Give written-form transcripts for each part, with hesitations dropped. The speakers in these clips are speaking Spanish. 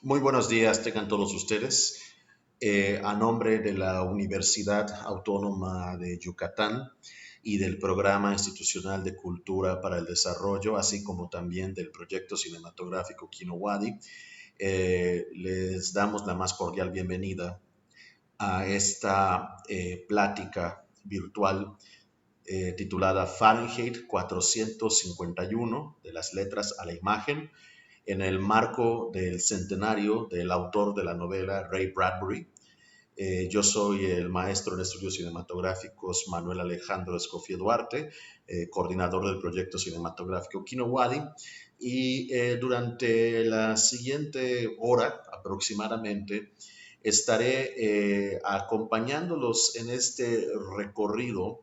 Muy buenos días, tengan todos ustedes. A nombre de la Universidad Autónoma de Yucatán y del Programa Institucional de Cultura para el Desarrollo, así como también del proyecto cinematográfico Kinowadi, les damos la más cordial bienvenida a esta plática virtual titulada Fahrenheit 451, de las letras a la imagen, en el marco del centenario del autor de la novela, Ray Bradbury. Yo soy el maestro en estudios cinematográficos Manuel Alejandro Escofía Duarte, coordinador del proyecto cinematográfico Kinowadi, y durante la siguiente hora aproximadamente estaré acompañándolos en este recorrido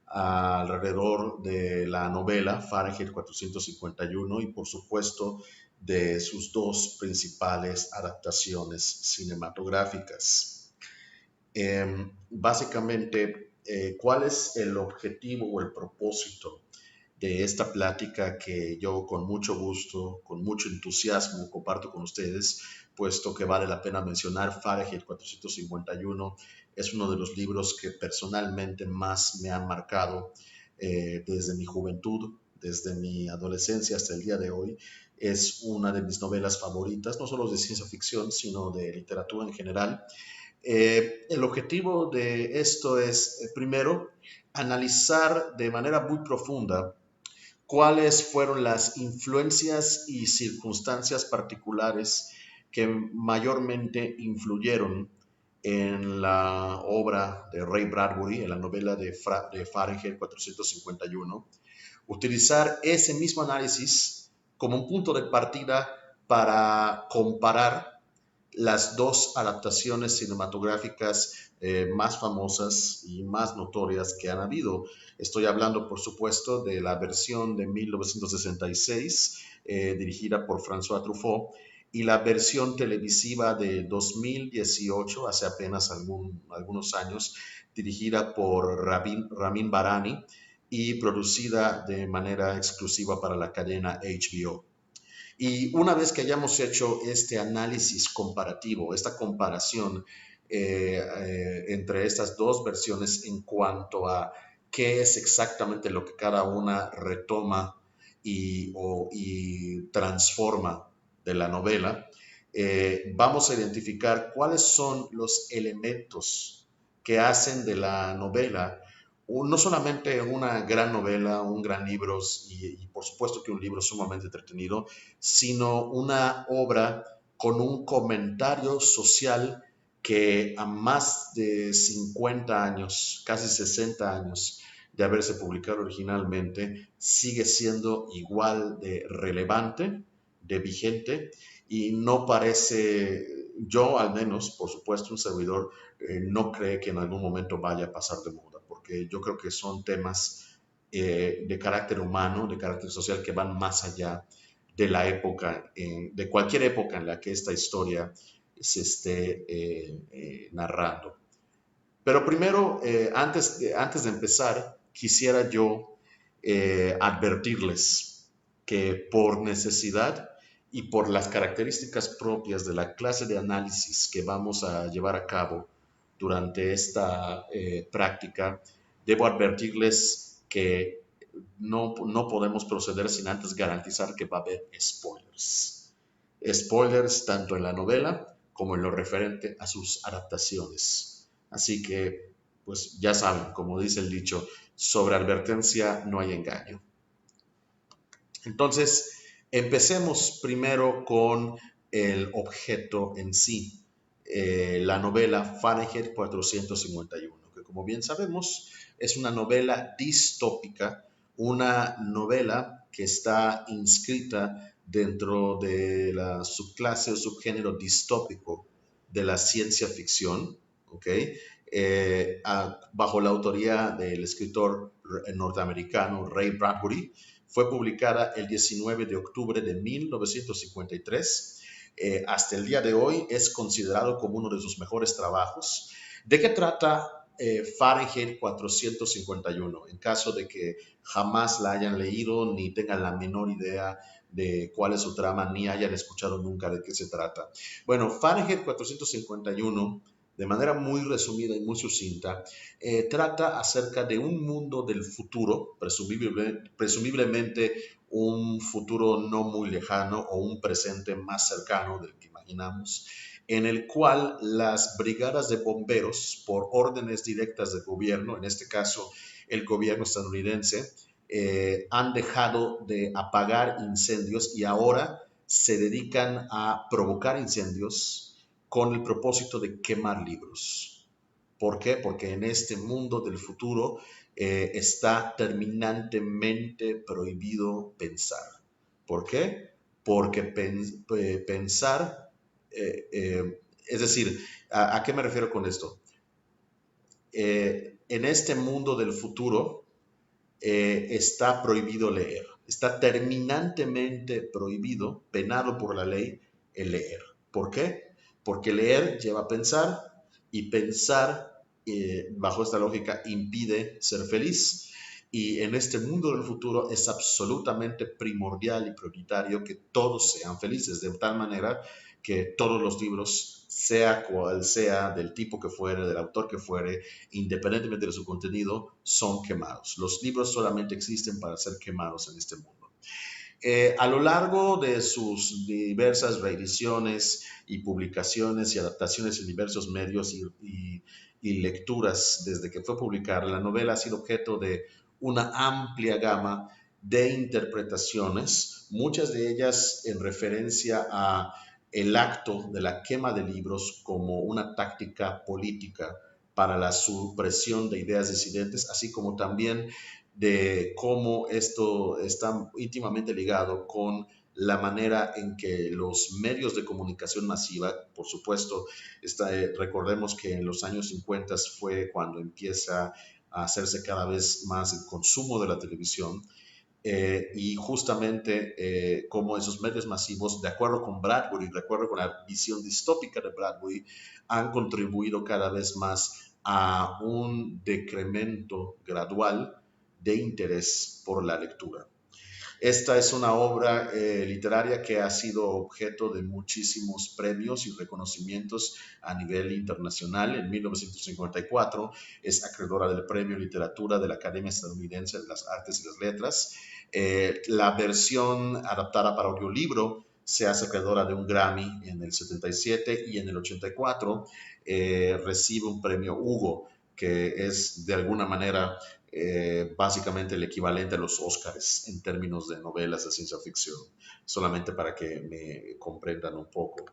alrededor de la novela Fahrenheit 451 y por supuesto de sus dos principales adaptaciones cinematográficas. Básicamente, ¿cuál es el objetivo o el propósito de esta plática que yo con mucho gusto, con mucho entusiasmo comparto con ustedes, puesto que vale la pena mencionar? Fahrenheit 451 es uno de los libros que personalmente más me han marcado desde mi juventud, desde mi adolescencia hasta el día de hoy. Es una de mis novelas favoritas, no solo de ciencia ficción, sino de literatura en general. El objetivo de esto es, primero, analizar de manera muy profunda cuáles fueron las influencias y circunstancias particulares que mayormente influyeron en la obra de Ray Bradbury, en la novela de Fahrenheit 451. Utilizar ese mismo análisis como un punto de partida para comparar las dos adaptaciones cinematográficas más famosas y más notorias que han habido. Estoy hablando, por supuesto, de la versión de 1966, dirigida por François Truffaut, y la versión televisiva de 2018, hace apenas algunos años, dirigida por Ramin Barani y producida de manera exclusiva para la cadena HBO. Y una vez que hayamos hecho este análisis comparativo, esta comparación entre estas dos versiones en cuanto a qué es exactamente lo que cada una retoma y transforma de la novela, vamos a identificar cuáles son los elementos que hacen de la novela no solamente una gran novela, un gran libro y por supuesto que un libro sumamente entretenido, sino una obra con un comentario social que a más de 50 años, casi 60 años de haberse publicado originalmente, sigue siendo igual de relevante, de vigente, y no parece, yo al menos, por supuesto, un servidor, no cree que en algún momento vaya a pasar de moda, porque yo creo que son temas de carácter humano, de carácter social, que van más allá de la época, de cualquier época en la que esta historia se esté narrando. Pero primero, antes de empezar, quisiera yo advertirles que por necesidad y por las características propias de la clase de análisis que vamos a llevar a cabo durante esta práctica, debo advertirles que no podemos proceder sin antes garantizar que va a haber spoilers. Spoilers tanto en la novela como en lo referente a sus adaptaciones. Así que, pues ya saben, como dice el dicho, sobre advertencia no hay engaño. Entonces, empecemos primero con el objeto en sí, la novela Fahrenheit 451, que como bien sabemos es una novela distópica, una novela que está inscrita dentro de la subclase o subgénero distópico de la ciencia ficción, ¿ok? Bajo la autoría del escritor norteamericano Ray Bradbury. Fue publicada el 19 de octubre de 1953. Hasta el día de hoy es considerado como uno de sus mejores trabajos. ¿De qué trata Fahrenheit 451? En caso de que jamás la hayan leído ni tengan la menor idea de cuál es su trama, ni hayan escuchado nunca de qué se trata. Bueno, Fahrenheit 451, de manera muy resumida y muy sucinta, trata acerca de un mundo del futuro, presumiblemente un futuro no muy lejano o un presente más cercano del que imaginamos, en el cual las brigadas de bomberos, por órdenes directas del gobierno, en este caso el gobierno estadounidense, han dejado de apagar incendios y ahora se dedican a provocar incendios con el propósito de quemar libros. ¿Por qué? Porque en este mundo del futuro está terminantemente prohibido pensar. ¿Por qué? Porque pensar, es decir, ¿a qué me refiero con esto? En este mundo del futuro está prohibido leer. Está terminantemente prohibido, penado por la ley, el leer. ¿Por qué? Porque leer lleva a pensar y pensar, bajo esta lógica, impide ser feliz. Y en este mundo del futuro es absolutamente primordial y prioritario que todos sean felices, de tal manera que todos los libros, sea cual sea, del tipo que fuere, del autor que fuere, independientemente de su contenido, son quemados. Los libros solamente existen para ser quemados en este mundo. A lo largo de sus diversas reediciones y publicaciones y adaptaciones en diversos medios y lecturas desde que fue publicada, la novela ha sido objeto de una amplia gama de interpretaciones, muchas de ellas en referencia a el acto de la quema de libros como una táctica política para la supresión de ideas disidentes, así como también de cómo esto está íntimamente ligado con la manera en que los medios de comunicación masiva, por supuesto, recordemos que en los años 50 fue cuando empieza a hacerse cada vez más el consumo de la televisión, y justamente cómo esos medios masivos, de acuerdo con Bradbury, de acuerdo con la visión distópica de Bradbury, han contribuido cada vez más a un decremento gradual de interés por la lectura. Esta es una obra literaria que ha sido objeto de muchísimos premios y reconocimientos a nivel internacional. En 1954 es acreedora del Premio Literatura de la Academia Estadounidense de las Artes y las Letras. La versión adaptada para audiolibro se hace acreedora de un Grammy en el 77 y en el 84 recibe un premio Hugo, que es de alguna manera básicamente el equivalente a los Óscares en términos de novelas de ciencia ficción, solamente para que me comprendan un poco.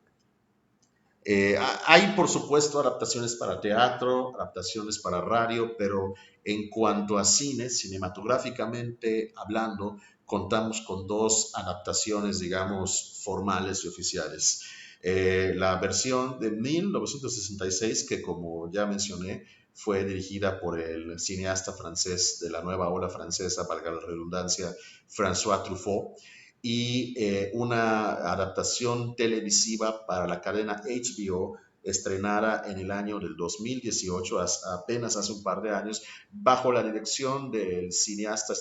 Hay, por supuesto, adaptaciones para teatro, adaptaciones para radio, pero en cuanto a cine, cinematográficamente hablando, contamos con dos adaptaciones, digamos, formales y oficiales. La versión de 1966, que como ya mencioné, fue dirigida por el cineasta francés de la nueva ola francesa, valga la redundancia, François Truffaut, y una adaptación televisiva para la cadena HBO estrenada en el año del 2018, apenas hace un par de años, bajo la dirección del cineasta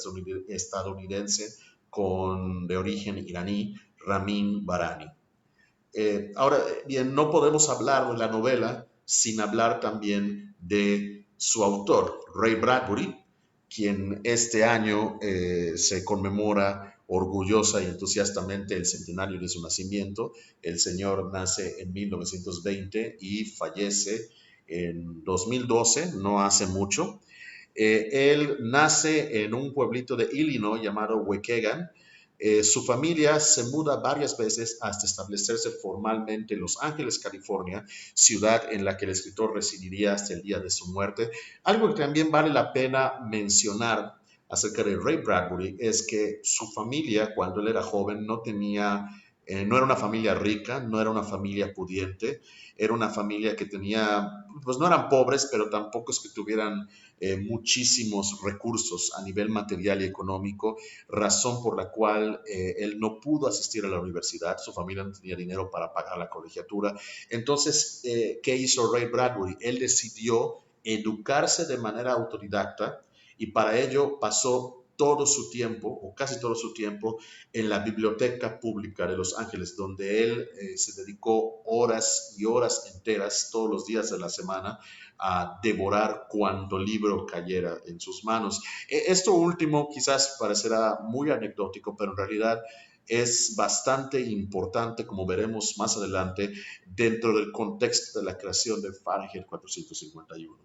estadounidense de origen iraní, Ramin Barani. Ahora bien, no podemos hablar de la novela sin hablar también de su autor, Ray Bradbury, quien este año se conmemora orgullosa y entusiastamente el centenario de su nacimiento. El señor nace en 1920 y fallece en 2012, no hace mucho. Él nace en un pueblito de Illinois llamado Waukegan. Su familia se muda varias veces hasta establecerse formalmente en Los Ángeles, California, ciudad en la que el escritor residiría hasta el día de su muerte. Algo que también vale la pena mencionar acerca de Ray Bradbury es que su familia, cuando él era joven, no era una familia rica, no era una familia pudiente, era una familia que tenía, pues no eran pobres, pero tampoco es que tuvieran muchísimos recursos a nivel material y económico, razón por la cual él no pudo asistir a la universidad, su familia no tenía dinero para pagar la colegiatura. Entonces, ¿qué hizo Ray Bradbury? Él decidió educarse de manera autodidacta y para ello pasó todo su tiempo, o casi todo su tiempo, en la Biblioteca Pública de Los Ángeles, donde él se dedicó horas y horas enteras, todos los días de la semana, a devorar cuanto libro cayera en sus manos. Esto último quizás parecerá muy anecdótico, pero en realidad es bastante importante, como veremos más adelante, dentro del contexto de la creación de Fahrenheit 451.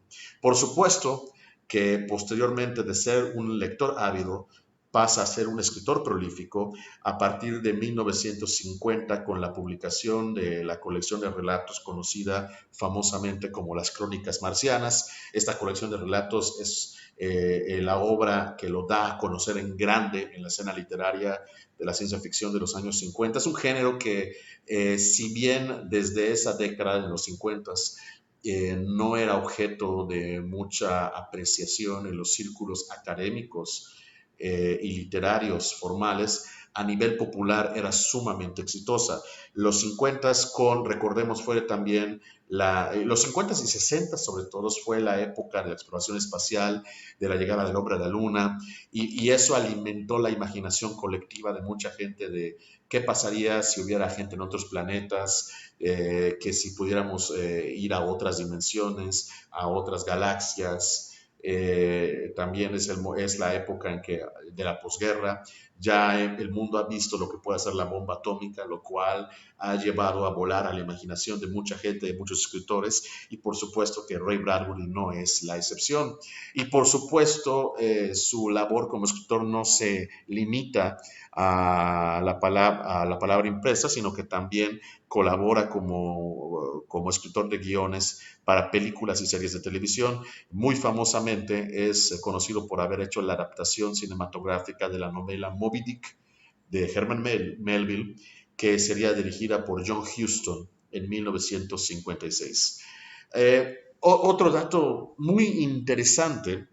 Por supuesto que posteriormente de ser un lector ávido, pasa a ser un escritor prolífico a partir de 1950 con la publicación de la colección de relatos conocida famosamente como las Crónicas Marcianas. Esta colección de relatos es la obra que lo da a conocer en grande en la escena literaria de la ciencia ficción de los años 50. Es un género que, si bien desde esa década de los 50 no era objeto de mucha apreciación en los círculos académicos y literarios formales, a nivel popular era sumamente exitosa. Los 50 recordemos, fue también los 50 y 60 sobre todo fue la época de la exploración espacial, de la llegada del hombre a la luna, y eso alimentó la imaginación colectiva de mucha gente de qué pasaría si hubiera gente en otros planetas, que si pudiéramos ir a otras dimensiones, a otras galaxias. También es la época en que, de la posguerra, ya el mundo ha visto lo que puede hacer la bomba atómica, lo cual ha llevado a volar a la imaginación de mucha gente, de muchos escritores, y por supuesto que Ray Bradbury no es la excepción. Y por supuesto, su labor como escritor no se limita a la palabra impresa, sino que también colabora como escritor de guiones para películas y series de televisión. Muy famosamente es conocido por haber hecho la adaptación cinematográfica de la novela Moby Dick de Herman Melville, que sería dirigida por John Huston en 1956. Otro dato muy interesante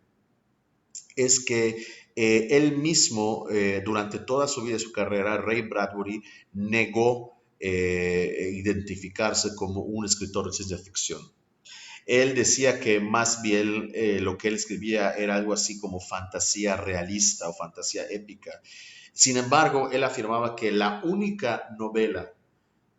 es que él mismo, durante toda su vida y su carrera, Ray Bradbury negó identificarse como un escritor de ciencia ficción. Él decía que más bien lo que él escribía era algo así como fantasía realista o fantasía épica. Sin embargo, él afirmaba que la única novela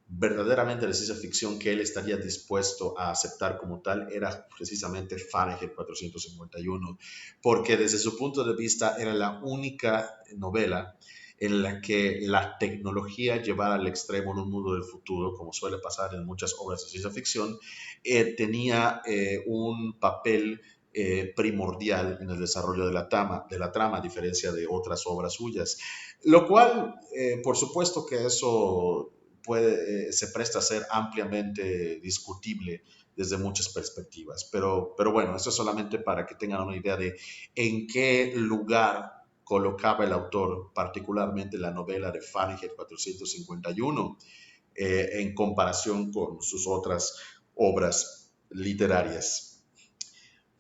verdaderamente de ciencia ficción que él estaría dispuesto a aceptar como tal era precisamente Fahrenheit 451, porque desde su punto de vista era la única novela en la que la tecnología llevada al extremo en un mundo del futuro, como suele pasar en muchas obras de ciencia ficción, tenía un papel primordial en el desarrollo de la trama, a diferencia de otras obras suyas. Lo cual, por supuesto que eso se presta a ser ampliamente discutible desde muchas perspectivas. Pero bueno, eso es solamente para que tengan una idea de en qué lugar colocaba el autor, particularmente la novela de Fahrenheit 451, en comparación con sus otras obras literarias.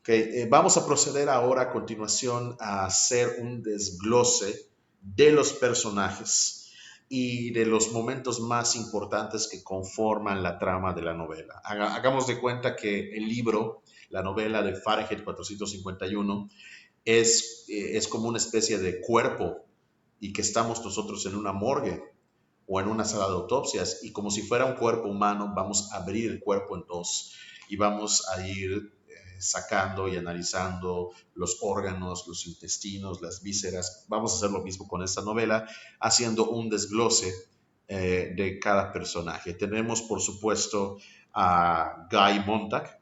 Okay, vamos a proceder ahora a continuación a hacer un desglose de los personajes y de los momentos más importantes que conforman la trama de la novela. Hagamos de cuenta que el libro, la novela de Fahrenheit 451, es como una especie de cuerpo y que estamos nosotros en una morgue o en una sala de autopsias y como si fuera un cuerpo humano vamos a abrir el cuerpo en dos y vamos a ir sacando y analizando los órganos, los intestinos, las vísceras. Vamos a hacer lo mismo con esta novela, haciendo un desglose de cada personaje. Tenemos, por supuesto, a Guy Montag,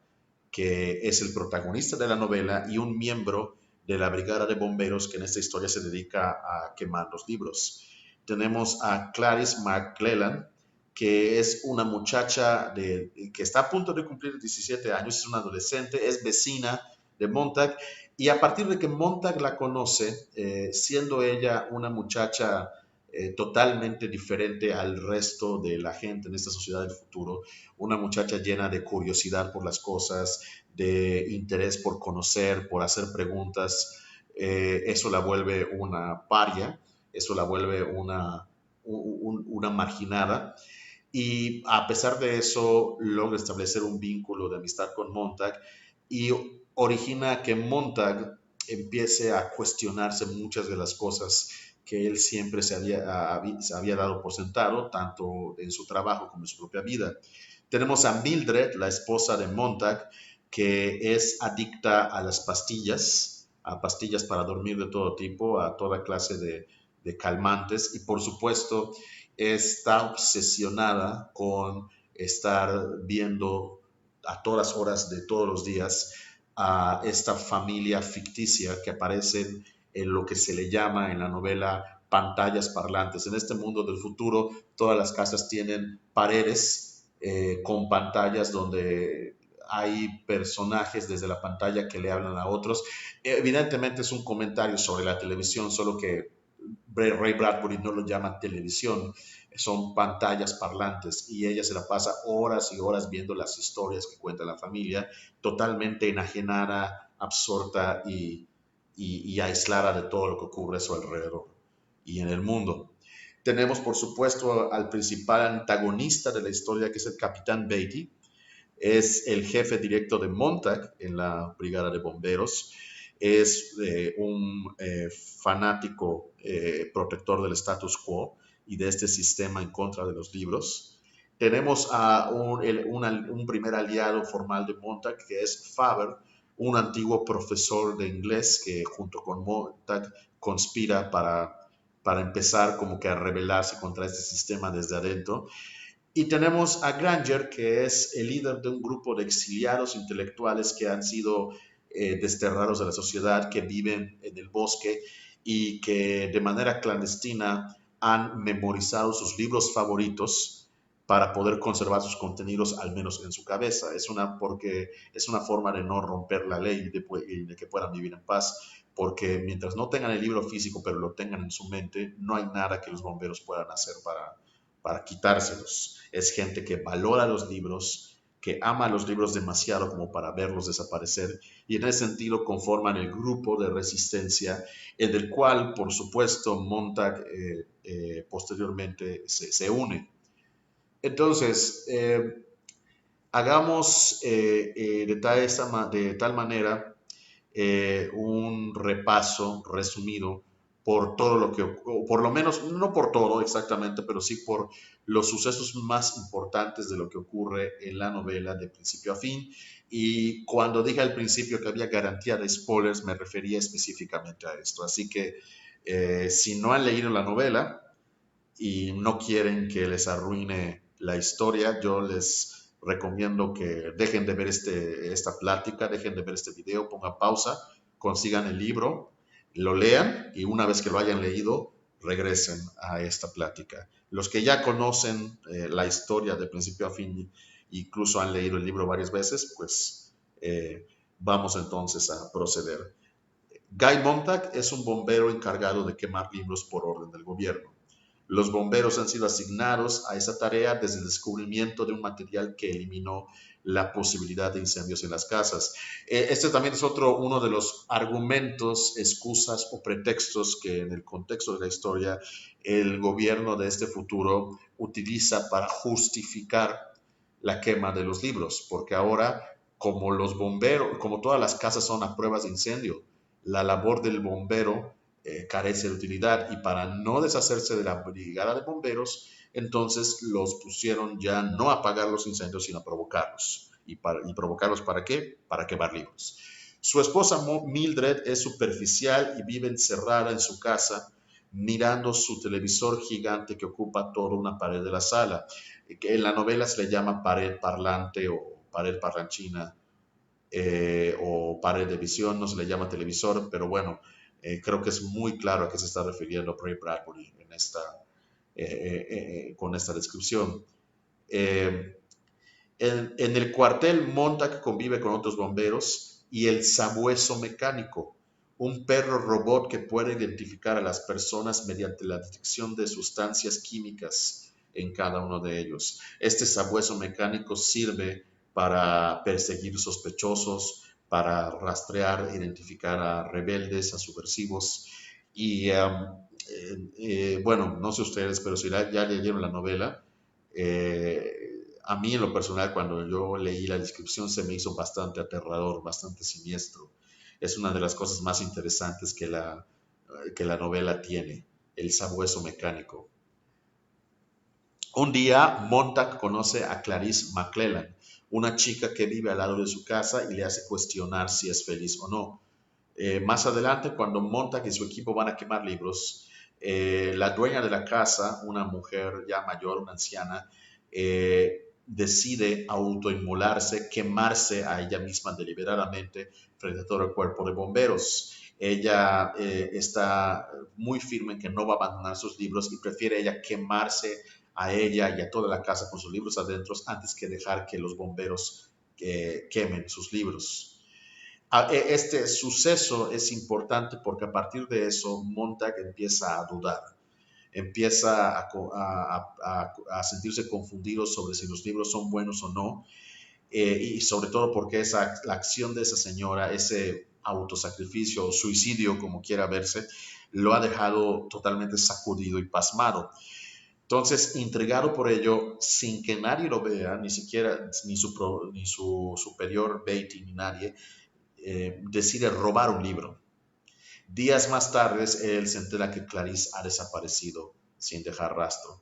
que es el protagonista de la novela y un miembro de la brigada de bomberos que en esta historia se dedica a quemar los libros. Tenemos a Clarice McClellan, que es una muchacha que está a punto de cumplir 17 años, es una adolescente, es vecina de Montag, y a partir de que Montag la conoce, siendo ella una muchacha totalmente diferente al resto de la gente en esta sociedad del futuro, una muchacha llena de curiosidad por las cosas, de interés por conocer, por hacer preguntas, eso la vuelve una paria, eso la vuelve una marginada, y a pesar de eso logra establecer un vínculo de amistad con Montag y origina que Montag empiece a cuestionarse muchas de las cosas que él siempre se había dado por sentado, tanto en su trabajo como en su propia vida. Tenemos a Mildred, la esposa de Montag, que es adicta a las pastillas, a pastillas para dormir de todo tipo, a toda clase de calmantes y por supuesto está obsesionada con estar viendo a todas horas de todos los días a esta familia ficticia que aparece en lo que se le llama en la novela pantallas parlantes. En este mundo del futuro, todas las casas tienen paredes con pantallas donde hay personajes desde la pantalla que le hablan a otros. Evidentemente es un comentario sobre la televisión, solo que Ray Bradbury no lo llama televisión, son pantallas parlantes y ella se la pasa horas y horas viendo las historias que cuenta la familia, totalmente enajenada, absorta y aislada de todo lo que ocurre a su alrededor y en el mundo. Tenemos, por supuesto, al principal antagonista de la historia, que es el Capitán Beatty. Es el jefe directo de Montag en la Brigada de Bomberos. Es un fanático protector del status quo y de este sistema en contra de los libros. Tenemos a un primer aliado formal de Montag, que es Faber, un antiguo profesor de inglés que junto con Montag conspira para empezar como que a rebelarse contra este sistema desde adentro. Y tenemos a Granger, que es el líder de un grupo de exiliados intelectuales que han sido desterrados de la sociedad, que viven en el bosque y que de manera clandestina han memorizado sus libros favoritos para poder conservar sus contenidos, al menos en su cabeza. Porque es una forma de no romper la ley y de que puedan vivir en paz, porque mientras no tengan el libro físico, pero lo tengan en su mente, no hay nada que los bomberos puedan hacer para quitárselos. Es gente que valora los libros, que ama los libros demasiado como para verlos desaparecer y en ese sentido conforman el grupo de resistencia en el cual, por supuesto, Montag posteriormente se une. Entonces, hagamos de tal manera un repaso resumido por todo lo que, o por lo menos, no por todo exactamente, pero sí por los sucesos más importantes de lo que ocurre en la novela de principio a fin. Y cuando dije al principio que había garantía de spoilers, me refería específicamente a esto. Así que si no han leído la novela y no quieren que les arruine la historia, yo les recomiendo que dejen de ver esta plática, dejen de ver este video, pongan pausa, consigan el libro, lo lean y una vez que lo hayan leído, regresen a esta plática. Los que ya conocen la historia de principio a fin, incluso han leído el libro varias veces, pues vamos entonces a proceder. Guy Montag es un bombero encargado de quemar libros por orden del gobierno. Los bomberos han sido asignados a esa tarea desde el descubrimiento de un material que eliminó la posibilidad de incendios en las casas. Este también es uno de los argumentos, excusas o pretextos que en el contexto de la historia el gobierno de este futuro utiliza para justificar la quema de los libros, porque ahora como los bomberos, como todas las casas son a pruebas de incendio, la labor del bombero carece de utilidad y para no deshacerse de la brigada de bomberos, entonces los pusieron ya no a apagar los incendios, sino a provocarlos. ¿Y provocarlos para qué? Para quemar libros. Su esposa Mildred es superficial y vive encerrada en su casa mirando su televisor gigante que ocupa toda una pared de la sala, que en la novela se le llama pared parlante o pared parlanchina, o pared de visión, no se le llama televisor, pero bueno, creo que es muy claro a qué se está refiriendo Ray Bradbury con esta descripción. Eh, en el cuartel, Montag convive con otros bomberos y el sabueso mecánico, un perro robot que puede identificar a las personas mediante la detección de sustancias químicas en cada uno de ellos. Este sabueso mecánico sirve para perseguir sospechosos, para rastrear, identificar a rebeldes, a subversivos. Y bueno, no sé ustedes, pero si ya leyeron la novela, a mí en lo personal, cuando yo leí la descripción, se me hizo bastante aterrador, bastante siniestro. es una de las cosas más interesantes que la novela tiene, el sabueso mecánico. Un día, Montag conoce a Clarice McClellan, una chica que vive al lado de su casa y le hace cuestionar si es feliz o no. Más adelante, cuando Montag y su equipo van a quemar libros, la dueña de la casa, una mujer ya mayor, una anciana, decide autoinmolarse, quemarse a ella misma deliberadamente frente a todo el cuerpo de bomberos. Ella está muy firme en que no va a abandonar sus libros y prefiere ella quemarse a ella y a toda la casa con sus libros adentro antes que dejar que los bomberos quemen sus libros. Este suceso es importante porque a partir de eso Montag empieza a dudar, empieza a sentirse confundido sobre si los libros son buenos o no, y sobre todo porque la acción de esa señora, ese autosacrificio o suicidio, como quiera verse, lo ha dejado totalmente sacudido y pasmado. Entonces, intrigado por ello, sin que nadie lo vea, ni siquiera ni su superior Beatty, ni nadie, decide robar un libro. Días más tarde, él se entera que Clarice ha desaparecido sin dejar rastro.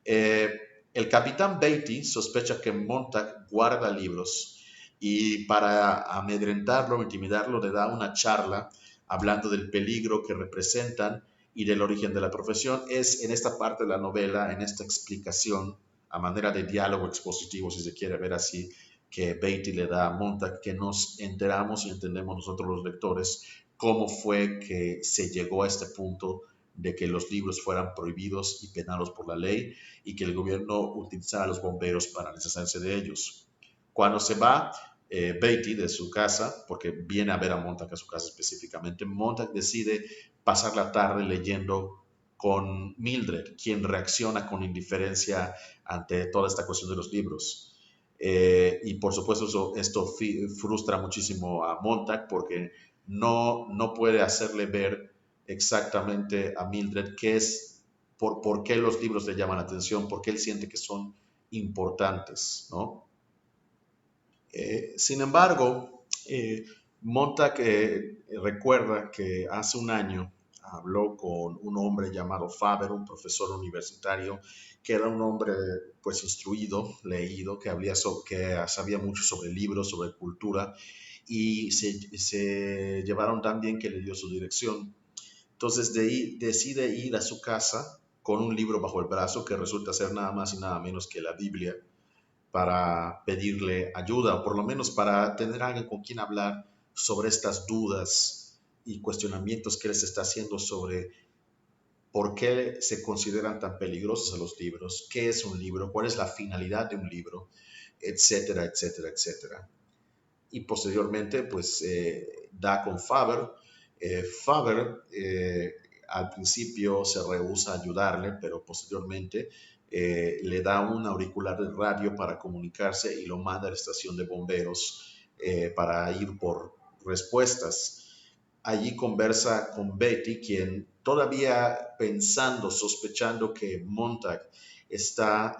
Eh, el capitán Beatty sospecha que Montag guarda libros y para amedrentarlo o intimidarlo le da una charla hablando del peligro que representan y del origen de la profesión. Es en esta parte de la novela, en esta explicación, a manera de diálogo expositivo, si se quiere ver así, que Beatty le da a Montag, que nos enteramos y entendemos nosotros los lectores cómo fue que se llegó a este punto de que los libros fueran prohibidos y penados por la ley y que el gobierno utilizara a los bomberos para deshacerse de ellos. Cuando se va Beatty de su casa, porque viene a ver a Montag a su casa específicamente, Montag decide pasar la tarde leyendo con Mildred, quien reacciona con indiferencia ante toda esta cuestión de los libros. Y por supuesto esto frustra muchísimo a Montag porque no puede hacerle ver exactamente a Mildred qué es, por qué los libros le llaman la atención, por qué él siente que son importantes, ¿no? Sin embargo, Montag recuerda que hace un año habló con un hombre llamado Faber, un profesor universitario, que era un hombre pues instruido, leído, que sabía mucho sobre libros, sobre cultura, y se llevaron tan bien que le dio su dirección. Entonces de ahí decide ir a su casa con un libro bajo el brazo que resulta ser nada más y nada menos que la Biblia, para pedirle ayuda o por lo menos para tener alguien con quien hablar sobre estas dudas y cuestionamientos que les está haciendo sobre por qué se consideran tan peligrosos a los libros, qué es un libro, cuál es la finalidad de un libro, etcétera, etcétera, etcétera. Y posteriormente pues da con Faber. Faber al principio se rehúsa a ayudarle, pero posteriormente le da un auricular de radio para comunicarse y lo manda a la estación de bomberos para ir por respuestas. Allí conversa con Betty, quien todavía pensando, sospechando que Montag está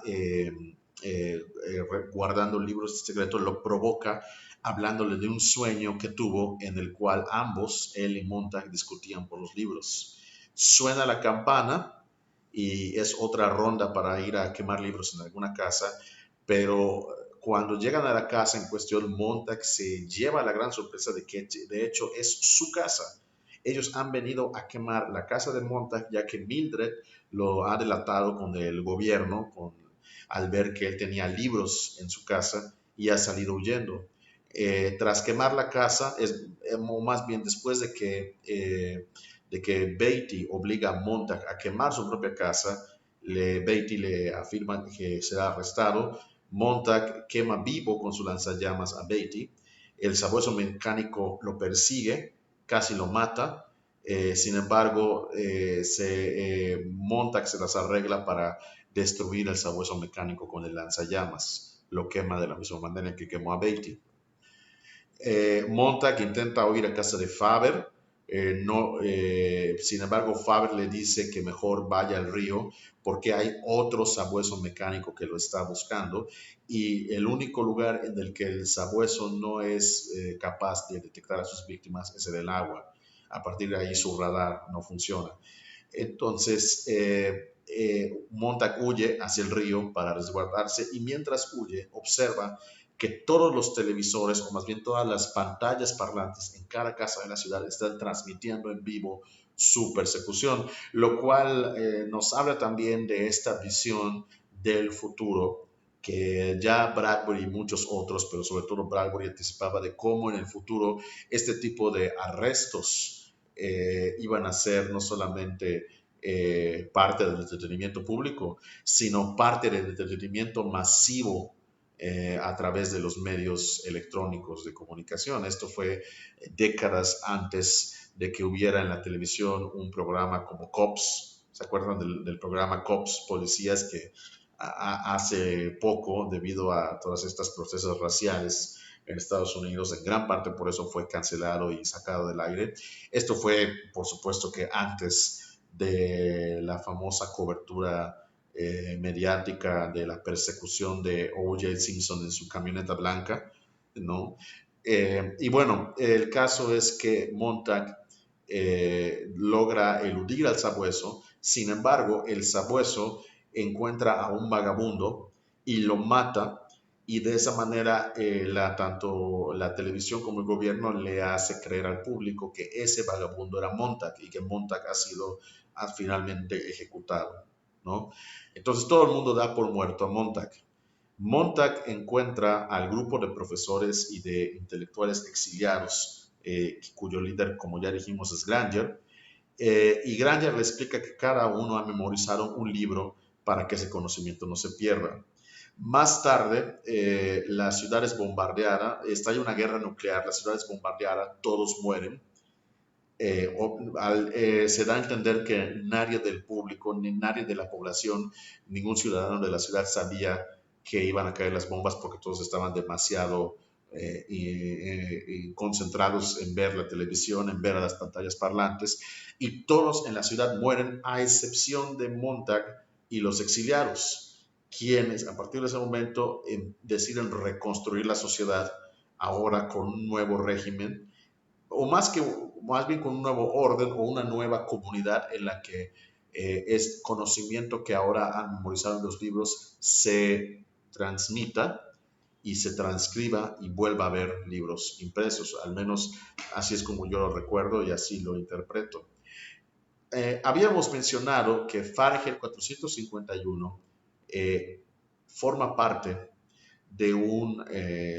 guardando libros secretos, lo provoca hablándole de un sueño que tuvo en el cual ambos, él y Montag, discutían por los libros. Suena la campana y es otra ronda para ir a quemar libros en alguna casa, pero cuando llegan a la casa en cuestión, Montag se lleva la gran sorpresa de que de hecho es su casa. Ellos han venido a quemar la casa de Montag ya que Mildred lo ha delatado con el gobierno al ver que él tenía libros en su casa y ha salido huyendo. Tras quemar la casa, o más bien después de que Beatty obliga a Montag a quemar su propia casa, Beatty le afirma que será arrestado. Montag quema vivo con su lanzallamas a Beatty. El sabueso mecánico lo persigue, casi lo mata. Sin embargo, Montag se las arregla para destruir el sabueso mecánico con el lanzallamas. Lo quema de la misma manera en que quemó a Beatty. Montag intenta huir a casa de Faber, no, sin embargo, Faber le dice que mejor vaya al río porque hay otro sabueso mecánico que lo está buscando y el único lugar en el que el sabueso no es capaz de detectar a sus víctimas es en el agua. A partir de ahí su radar no funciona. Entonces, Montag huye hacia el río para resguardarse y mientras huye observa que todos los televisores, o más bien todas las pantallas parlantes en cada casa de la ciudad están transmitiendo en vivo su persecución, lo cual nos habla también de esta visión del futuro que ya Bradbury y muchos otros, pero sobre todo Bradbury anticipaba de cómo en el futuro este tipo de arrestos iban a ser no solamente parte del entretenimiento público, sino parte del entretenimiento masivo a través de los medios electrónicos de comunicación. Esto fue décadas antes de que hubiera en la televisión un programa como Cops. ¿Se acuerdan del programa Cops, Policías, que hace poco, debido a todas estas protestas raciales en Estados Unidos, en gran parte por eso fue cancelado y sacado del aire? Esto fue, por supuesto, que antes de la famosa cobertura mediática de la persecución de O.J. Simpson en su camioneta blanca, ¿no? Y bueno, el caso es que Montag logra eludir al sabueso. Sin embargo, el sabueso encuentra a un vagabundo y lo mata, y de esa manera tanto la televisión como el gobierno le hace creer al público que ese vagabundo era Montag y que Montag ha sido finalmente ejecutado, ¿no? Entonces todo el mundo da por muerto a Montag. Montag encuentra al grupo de profesores y de intelectuales exiliados, cuyo líder, como ya dijimos, es Granger, y Granger le explica que cada uno ha memorizado un libro para que ese conocimiento no se pierda. Más tarde, la ciudad es bombardeada, estalla una guerra nuclear, la ciudad es bombardeada, todos mueren. Se da a entender que nadie del público, ni nadie de la población, ningún ciudadano de la ciudad sabía que iban a caer las bombas porque todos estaban demasiado concentrados en ver la televisión, en ver a las pantallas parlantes, y todos en la ciudad mueren a excepción de Montag y los exiliados, quienes a partir de ese momento deciden reconstruir la sociedad ahora con un nuevo régimen, o más bien con un nuevo orden o una nueva comunidad en la que es conocimiento que ahora han memorizado en los libros se transmita y se transcriba y vuelva a haber libros impresos. Al menos así es como yo lo recuerdo y así lo interpreto. Habíamos mencionado que Fahrenheit 451 forma parte de un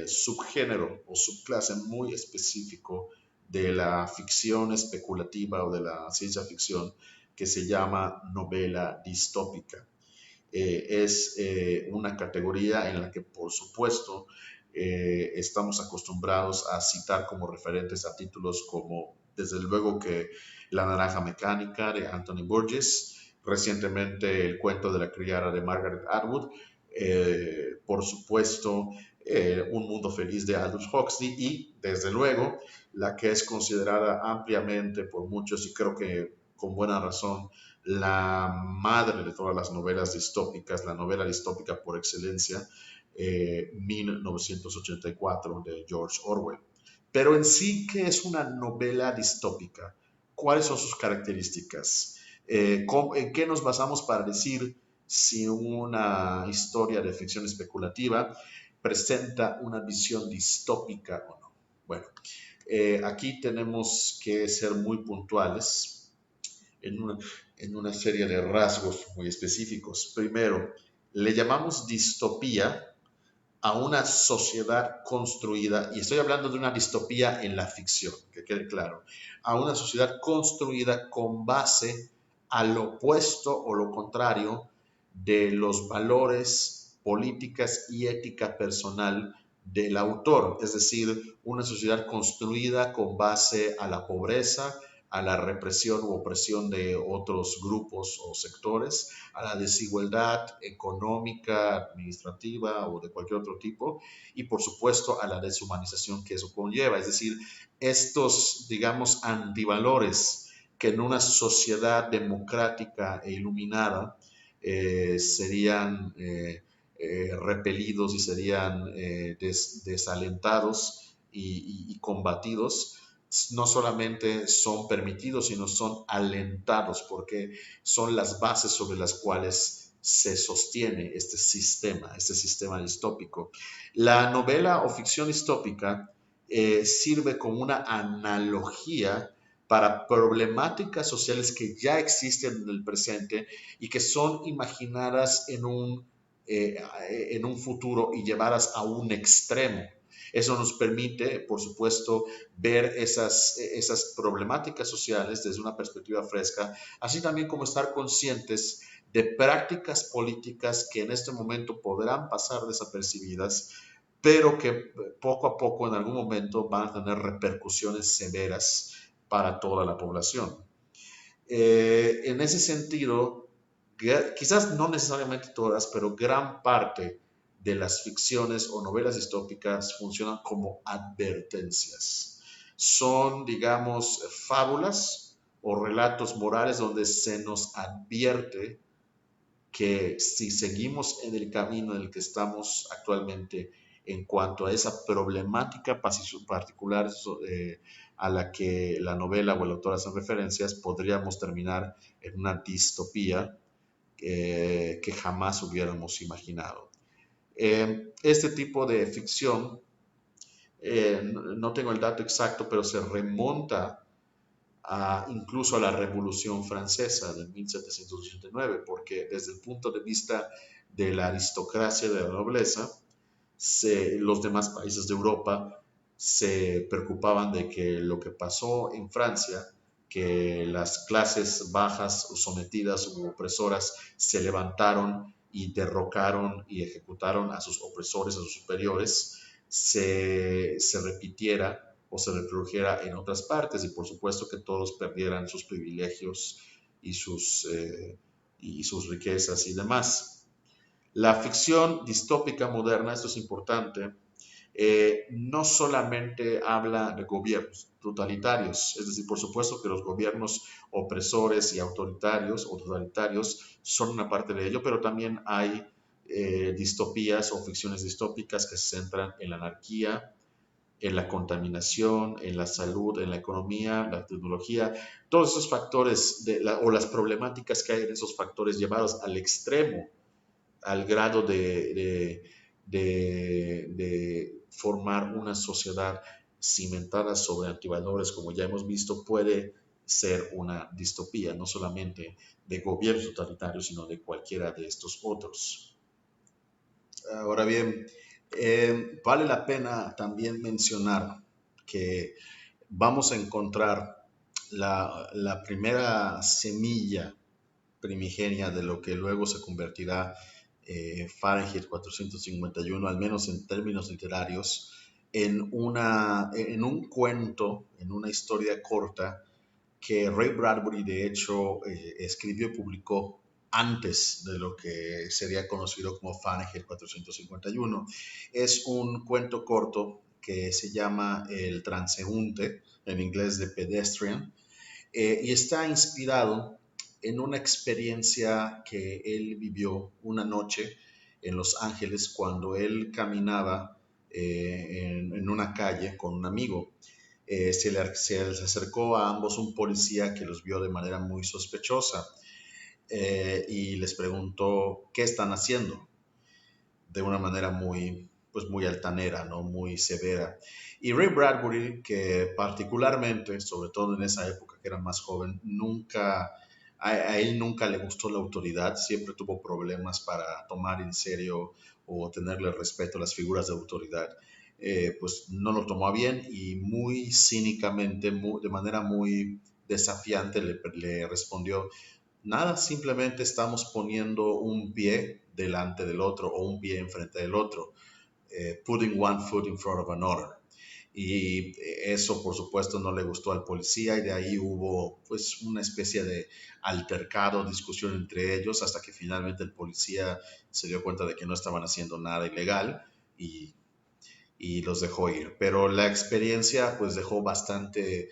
subgénero o subclase muy específico de la ficción especulativa o de la ciencia ficción que se llama novela distópica. Es una categoría en la que, por supuesto, estamos acostumbrados a citar como referentes a títulos como, desde luego, que La Naranja Mecánica de Anthony Burgess, recientemente El cuento de la criada de Margaret Atwood, por supuesto, Un mundo feliz de Aldous Huxley y, desde luego, la que es considerada ampliamente por muchos, y creo que con buena razón, la madre de todas las novelas distópicas, la novela distópica por excelencia, 1984 de George Orwell. Pero en sí, ¿qué es una novela distópica? ¿Cuáles son sus características? ¿En qué nos basamos para decir si una historia de ficción especulativa presenta una visión distópica o no? Bueno, aquí tenemos que ser muy puntuales en una serie de rasgos muy específicos. Primero, le llamamos distopía a una sociedad construida, y estoy hablando de una distopía en la ficción, que quede claro, a una sociedad construida con base al opuesto o lo contrario de los valores, políticas y ética personal del autor, es decir, una sociedad construida con base a la pobreza, a la represión u opresión de otros grupos o sectores, a la desigualdad económica, administrativa o de cualquier otro tipo, y por supuesto a la deshumanización que eso conlleva. Es decir, estos, digamos, antivalores que en una sociedad democrática e iluminada serían repelidos y serían desalentados y combatidos, no solamente son permitidos, sino son alentados, porque son las bases sobre las cuales se sostiene este sistema distópico. La novela o ficción distópica sirve como una analogía para problemáticas sociales que ya existen en el presente y que son imaginadas en un futuro y llevadas a un extremo. Eso nos permite, por supuesto, ver esas problemáticas sociales desde una perspectiva fresca, así también como estar conscientes de prácticas políticas que en este momento podrán pasar desapercibidas, pero que poco a poco en algún momento van a tener repercusiones severas para toda la población. En ese sentido, quizás no necesariamente todas, pero gran parte de las ficciones o novelas distópicas funcionan como advertencias. Son, digamos, fábulas o relatos morales donde se nos advierte que si seguimos en el camino en el que estamos actualmente en cuanto a esa problemática particular a la que la novela o el autor hacen referencias, podríamos terminar en una distopía que jamás hubiéramos imaginado. Este tipo de ficción, no tengo el dato exacto, pero se remonta incluso a la Revolución Francesa de 1789, porque desde el punto de vista de la aristocracia, de la nobleza, los demás países de Europa se preocupaban de que lo que pasó en Francia, que las clases bajas o sometidas u opresoras se levantaron y derrocaron y ejecutaron a sus opresores, a sus superiores, se repitiera o se reprodujera en otras partes, y por supuesto que todos perdieran sus privilegios y sus riquezas y demás. La ficción distópica moderna, esto es importante, no solamente habla de gobiernos totalitarios, es decir, por supuesto que los gobiernos opresores y autoritarios o totalitarios son una parte de ello, pero también hay distopías o ficciones distópicas que se centran en la anarquía, en la contaminación, en la salud, en la economía, la tecnología, todos esos factores o las problemáticas que hay en esos factores llevados al extremo, al grado de formar una sociedad cimentada sobre antivalores, como ya hemos visto, puede ser una distopía, no solamente de gobiernos totalitarios, sino de cualquiera de estos otros. Ahora bien, vale la pena también mencionar que vamos a encontrar la primera semilla primigenia de lo que luego se convertirá Fahrenheit 451, al menos en términos literarios, en un cuento, en una historia corta que Ray Bradbury de hecho escribió y publicó antes de lo que sería conocido como Fahrenheit 451. Es un cuento corto que se llama El transeúnte, en inglés The Pedestrian, y está inspirado en una experiencia que él vivió una noche en Los Ángeles cuando él caminaba en una calle con un amigo. Se les acercó a ambos un policía que los vio de manera muy sospechosa y les preguntó qué están haciendo de una manera pues muy altanera, ¿no? Muy severa. Y Ray Bradbury, que particularmente, sobre todo en esa época que era más joven, a él nunca le gustó la autoridad, siempre tuvo problemas para tomar en serio o tenerle respeto a las figuras de autoridad. Pues no lo tomó a bien y muy cínicamente, de manera muy desafiante, le respondió: nada, simplemente estamos poniendo un pie delante del otro o un pie enfrente del otro, putting one foot in front of another. y eso por supuesto no le gustó al policía y de ahí hubo pues una especie de altercado, discusión entre ellos hasta que finalmente el policía se dio cuenta de que no estaban haciendo nada ilegal y, y los dejó ir. Pero la experiencia pues dejó bastante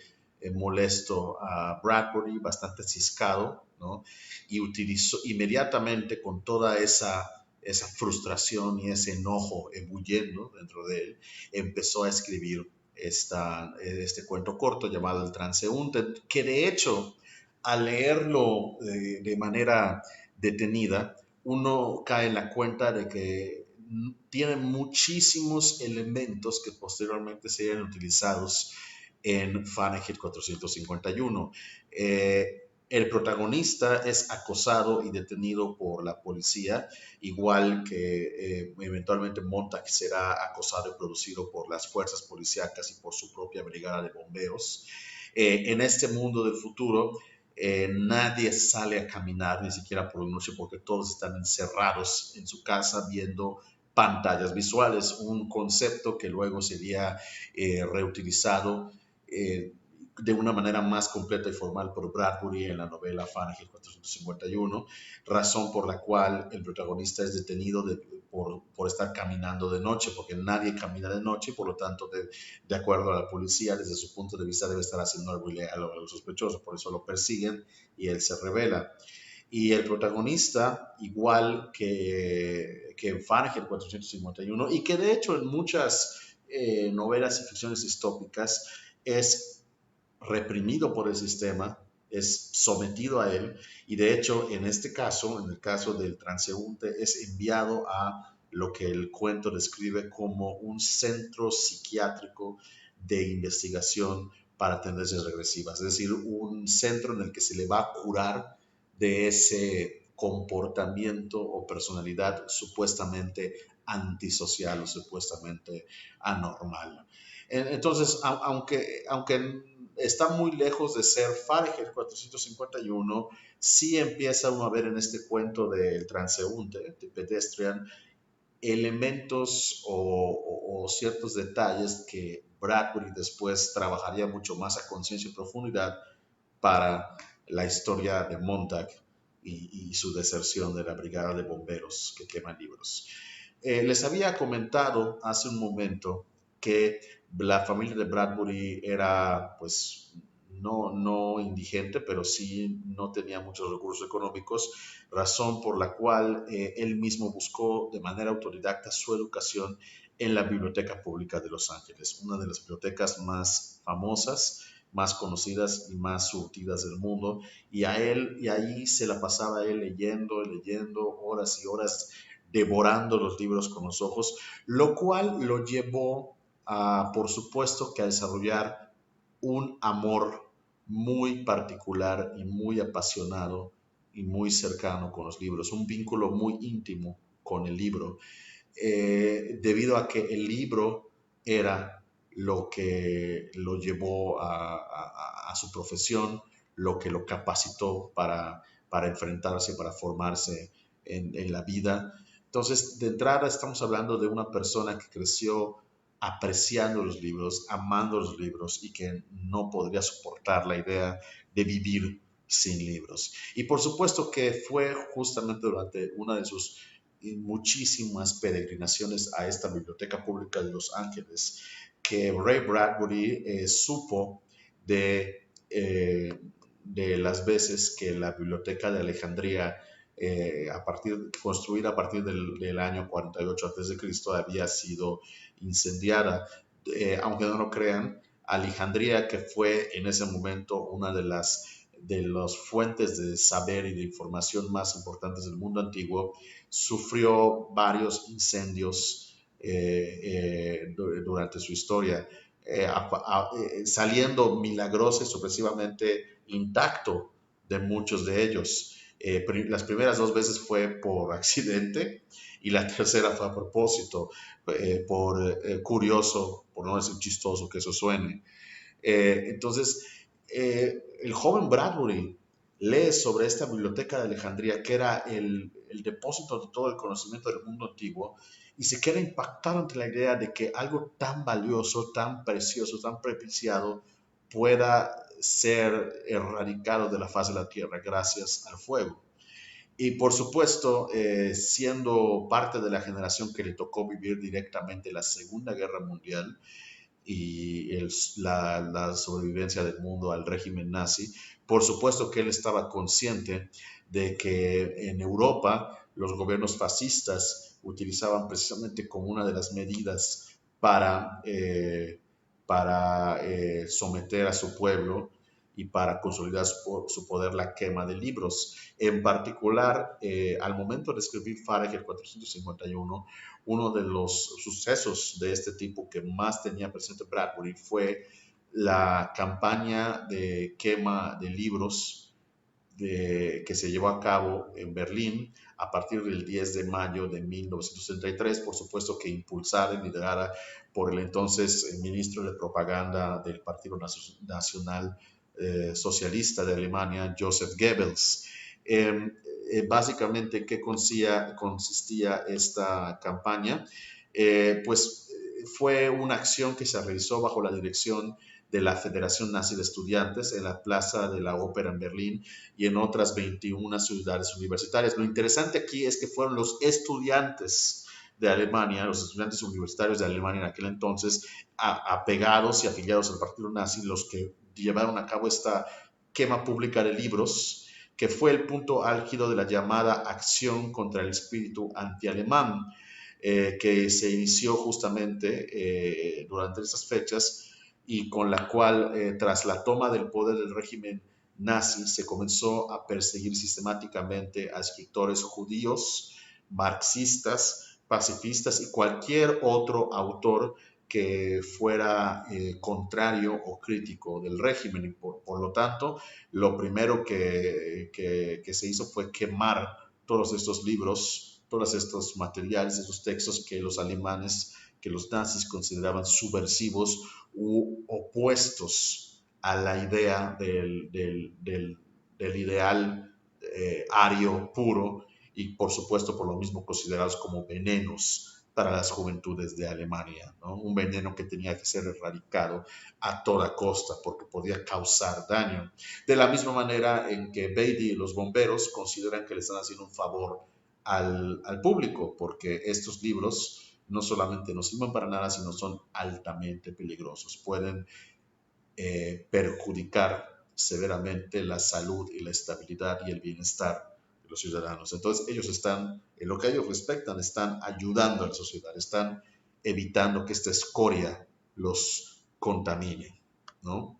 molesto a Bradbury, bastante ciscado, ¿no? Y utilizó inmediatamente con toda esa frustración y ese enojo ebulliendo dentro de él, empezó a escribir este cuento corto llamado El Transeúnte, que de hecho, al leerlo de manera detenida, uno cae en la cuenta de que tiene muchísimos elementos que posteriormente serían utilizados en Fahrenheit 451. El protagonista es acosado y detenido por la policía, igual que eventualmente Montag será acosado y producido por las fuerzas policíacas y por su propia brigada de bomberos. En este mundo del futuro, nadie sale a caminar ni siquiera por la noche porque todos están encerrados en su casa viendo pantallas visuales, un concepto que luego sería reutilizado de una manera más completa y formal por Bradbury en la novela Fahrenheit 451, razón por la cual el protagonista es detenido por estar caminando de noche, porque nadie camina de noche, por lo tanto, de acuerdo a la policía, desde su punto de vista debe estar haciendo algo ilegal o algo sospechoso, por eso lo persiguen y él se revela. Y el protagonista, igual que en Fahrenheit 451, y que de hecho en muchas novelas y ficciones distópicas es reprimido por el sistema, es sometido a él, y de hecho en este caso, en el caso del transeúnte, es enviado a lo que el cuento describe como un centro psiquiátrico de investigación para tendencias regresivas, es decir, un centro en el que se le va a curar de ese comportamiento o personalidad supuestamente antisocial o supuestamente anormal. Entonces, aunque está muy lejos de ser Fahrenheit 451, sí empieza uno a ver en este cuento del transeúnte, de pedestrian, elementos o ciertos detalles que Bradbury después trabajaría mucho más a conciencia y profundidad para la historia de Montag y su deserción de la brigada de bomberos que queman libros. Les había comentado hace un momento que la familia de Bradbury era, pues, no indigente, pero sí no tenía muchos recursos económicos, razón por la cual él mismo buscó de manera autodidacta su educación en la Biblioteca Pública de Los Ángeles, una de las bibliotecas más famosas, más conocidas y más surtidas del mundo, y ahí se la pasaba él leyendo horas y horas, devorando los libros con los ojos, lo cual lo llevó por supuesto, que a desarrollar un amor muy particular y muy apasionado y muy cercano con los libros, un vínculo muy íntimo con el libro, debido a que el libro era lo que lo llevó a su profesión, lo que lo capacitó para enfrentarse, para formarse en la vida. Entonces, de entrada estamos hablando de una persona que creció apreciando los libros, amando los libros y que no podría soportar la idea de vivir sin libros. Y por supuesto que fue justamente durante una de sus muchísimas peregrinaciones a esta Biblioteca Pública de Los Ángeles que Ray Bradbury supo de, eh, de las veces que la Biblioteca de Alejandría, construida a partir del año 48 a.C., había sido incendiada. Aunque no lo crean, Alejandría, que fue en ese momento una de las fuentes de saber y de información más importantes del mundo antiguo, sufrió varios incendios durante su historia, saliendo milagroso y sorpresivamente intacto de muchos de ellos. Las primeras dos veces fue por accidente y la tercera fue a propósito, por curioso, por no decir chistoso que eso suene. Entonces, el joven Bradbury lee sobre esta biblioteca de Alejandría, que era el depósito de todo el conocimiento del mundo antiguo, y se queda impactado ante la idea de que algo tan valioso, tan precioso, tan preciado pueda ser erradicado de la faz de la tierra gracias al fuego. Y por supuesto, siendo parte de la generación que le tocó vivir directamente la Segunda Guerra Mundial y la sobrevivencia del mundo al régimen nazi, por supuesto que él estaba consciente de que en Europa los gobiernos fascistas utilizaban precisamente como una de las medidas para someter a su pueblo y para consolidar su poder la quema de libros. En particular, al momento de escribir Fahrenheit 451, uno de los sucesos de este tipo que más tenía presente Bradbury fue la campaña de quema de libros que se llevó a cabo en Berlín a partir del 10 de mayo de 1933, por supuesto que impulsada y liderada por el entonces ministro de propaganda del Partido Nacional Socialista de Alemania, Joseph Goebbels. Básicamente, ¿qué consistía esta campaña? Fue una acción que se realizó bajo la dirección de la Federación Nazi de Estudiantes en la Plaza de la Ópera en Berlín y en otras 21 ciudades universitarias. Lo interesante aquí es que fueron los estudiantes de Alemania, los estudiantes universitarios de Alemania en aquel entonces, apegados y afiliados al partido nazi, los que llevaron a cabo esta quema pública de libros, que fue el punto álgido de la llamada acción contra el espíritu antialemán, que se inició justamente durante esas fechas y con la cual, tras la toma del poder del régimen nazi, se comenzó a perseguir sistemáticamente a escritores judíos, marxistas, pacifistas y cualquier otro autor que fuera contrario o crítico del régimen. Y por lo tanto, lo primero que se hizo fue quemar todos estos libros, todos estos materiales, estos textos que los alemanes, que los nazis consideraban subversivos u opuestos a la idea del ideal ario puro y por supuesto por lo mismo considerados como venenos para las juventudes de Alemania, ¿no? Un veneno que tenía que ser erradicado a toda costa porque podía causar daño. De la misma manera en que Beatty y los bomberos consideran que le están haciendo un favor al público, porque estos libros no solamente no sirven para nada, sino son altamente peligrosos. Pueden perjudicar severamente la salud y la estabilidad y el bienestar de los ciudadanos. Entonces ellos están, en lo que ellos respectan, están ayudando a la sociedad, están evitando que esta escoria los contamine, ¿no?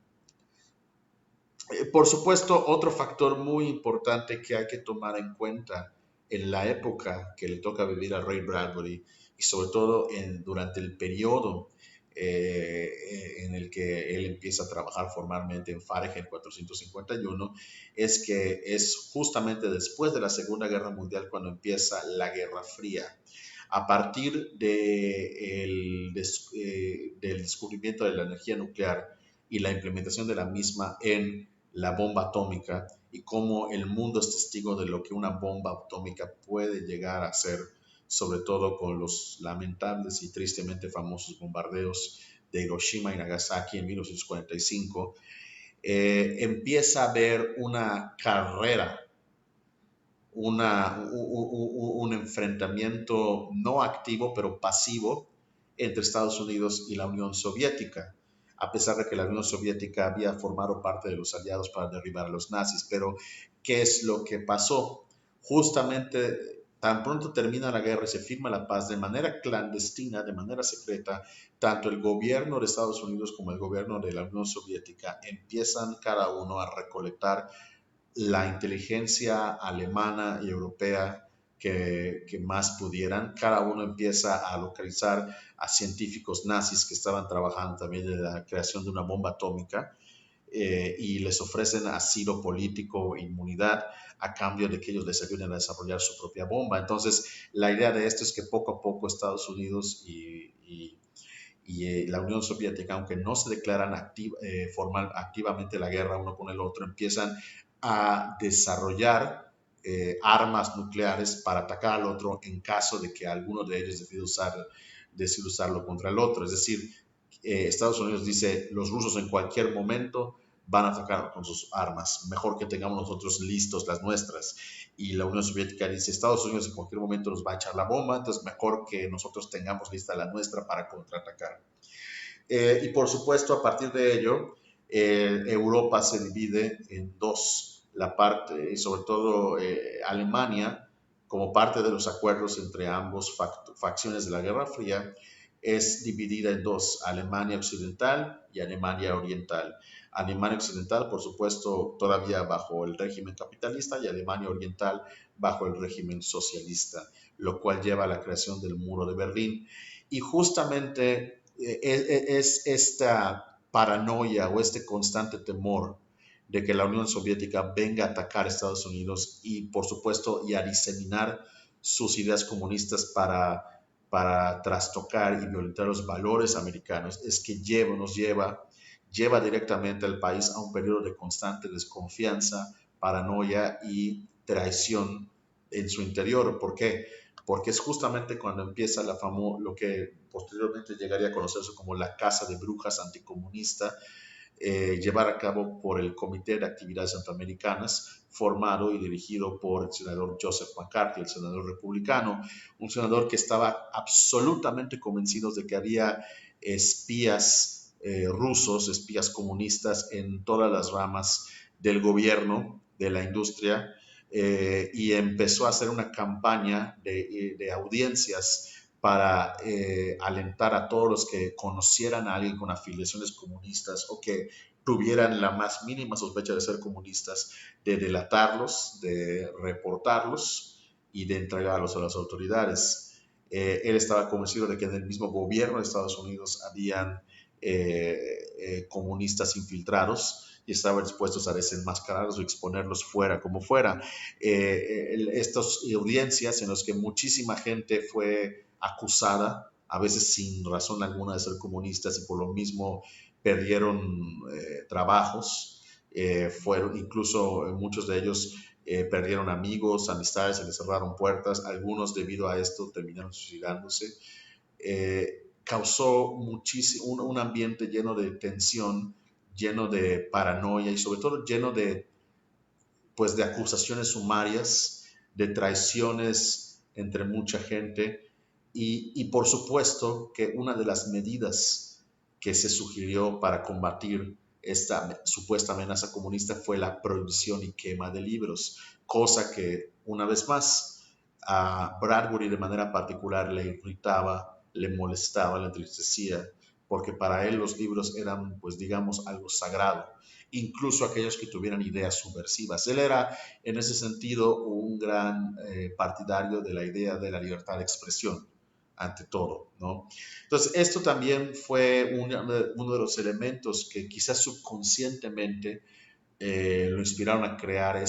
Por supuesto, otro factor muy importante que hay que tomar en cuenta en la época que le toca vivir a Ray Bradbury y sobre todo durante el periodo en el que él empieza a trabajar formalmente en Fahrenheit 451, es que es justamente después de la Segunda Guerra Mundial cuando empieza la Guerra Fría. A partir del descubrimiento de la energía nuclear y la implementación de la misma en la bomba atómica y cómo el mundo es testigo de lo que una bomba atómica puede llegar a ser, sobre todo con los lamentables y tristemente famosos bombardeos de Hiroshima y Nagasaki en 1945, empieza a haber una carrera, un enfrentamiento no activo, pero pasivo entre Estados Unidos y la Unión Soviética, a pesar de que la Unión Soviética había formado parte de los aliados para derribar a los nazis. Pero, ¿qué es lo que pasó? Justamente, tan pronto termina la guerra y se firma la paz de manera clandestina, de manera secreta, tanto el gobierno de Estados Unidos como el gobierno de la Unión Soviética empiezan cada uno a recolectar la inteligencia alemana y europea que más pudieran. Cada uno empieza a localizar a científicos nazis que estaban trabajando también en la creación de una bomba atómica y les ofrecen asilo político, inmunidad, a cambio de que ellos les ayuden a desarrollar su propia bomba. Entonces, la idea de esto es que poco a poco Estados Unidos y la Unión Soviética, aunque no se declaran activamente la guerra uno con el otro, empiezan a desarrollar armas nucleares para atacar al otro en caso de que alguno de ellos decida usarlo contra el otro. Es decir, Estados Unidos dice, los rusos en cualquier momento van a atacar con sus armas, mejor que tengamos nosotros listos las nuestras. Y la Unión Soviética dice, Estados Unidos en cualquier momento nos va a echar la bomba, entonces mejor que nosotros tengamos lista la nuestra para contraatacar. Y por supuesto, a partir de ello, Europa se divide en dos, la parte, y sobre todo Alemania, como parte de los acuerdos entre ambos facciones de la Guerra Fría, es dividida en dos, Alemania Occidental y Alemania Oriental. Alemania Occidental, por supuesto, todavía bajo el régimen capitalista y Alemania Oriental bajo el régimen socialista, lo cual lleva a la creación del Muro de Berlín. Y justamente es esta paranoia o este constante temor de que la Unión Soviética venga a atacar a Estados Unidos y, por supuesto, y a diseminar sus ideas comunistas para trastocar y violentar los valores americanos, es que lleva directamente al país a un periodo de constante desconfianza, paranoia y traición en su interior. ¿Por qué? Porque es justamente cuando empieza lo que posteriormente llegaría a conocerse como la Casa de Brujas anticomunista, llevar a cabo por el Comité de Actividades Centroamericanas, formado y dirigido por el senador Joseph McCarthy, el senador republicano, un senador que estaba absolutamente convencido de que había espías rusos, espías comunistas en todas las ramas del gobierno, de la industria, y empezó a hacer una campaña de audiencias para alentar a todos los que conocieran a alguien con afiliaciones comunistas o que tuvieran la más mínima sospecha de ser comunistas, de delatarlos, de reportarlos y de entregarlos a las autoridades. Él estaba convencido de que en el mismo gobierno de Estados Unidos habían comunistas infiltrados y estaban dispuestos a desenmascararlos o exponerlos fuera como fuera. Estas audiencias en las que muchísima gente fue acusada, a veces sin razón alguna de ser comunistas y por lo mismo perdieron trabajos, fueron incluso muchos de ellos perdieron amigos, amistades, se les cerraron puertas, algunos debido a esto terminaron suicidándose. Causó muchísimo un ambiente lleno de tensión, lleno de paranoia y sobre todo lleno pues, de acusaciones sumarias, de traiciones entre mucha gente y por supuesto que una de las medidas que se sugirió para combatir esta supuesta amenaza comunista fue la prohibición y quema de libros, cosa que una vez más a Bradbury de manera particular le irritaba, le molestaba, le entristecía, porque para él los libros eran, pues digamos, algo sagrado, incluso aquellos que tuvieran ideas subversivas. Él era, en ese sentido, un gran partidario de la idea de la libertad de expresión, ante todo, ¿no? Entonces, esto también fue uno de los elementos que quizás subconscientemente lo inspiraron a crear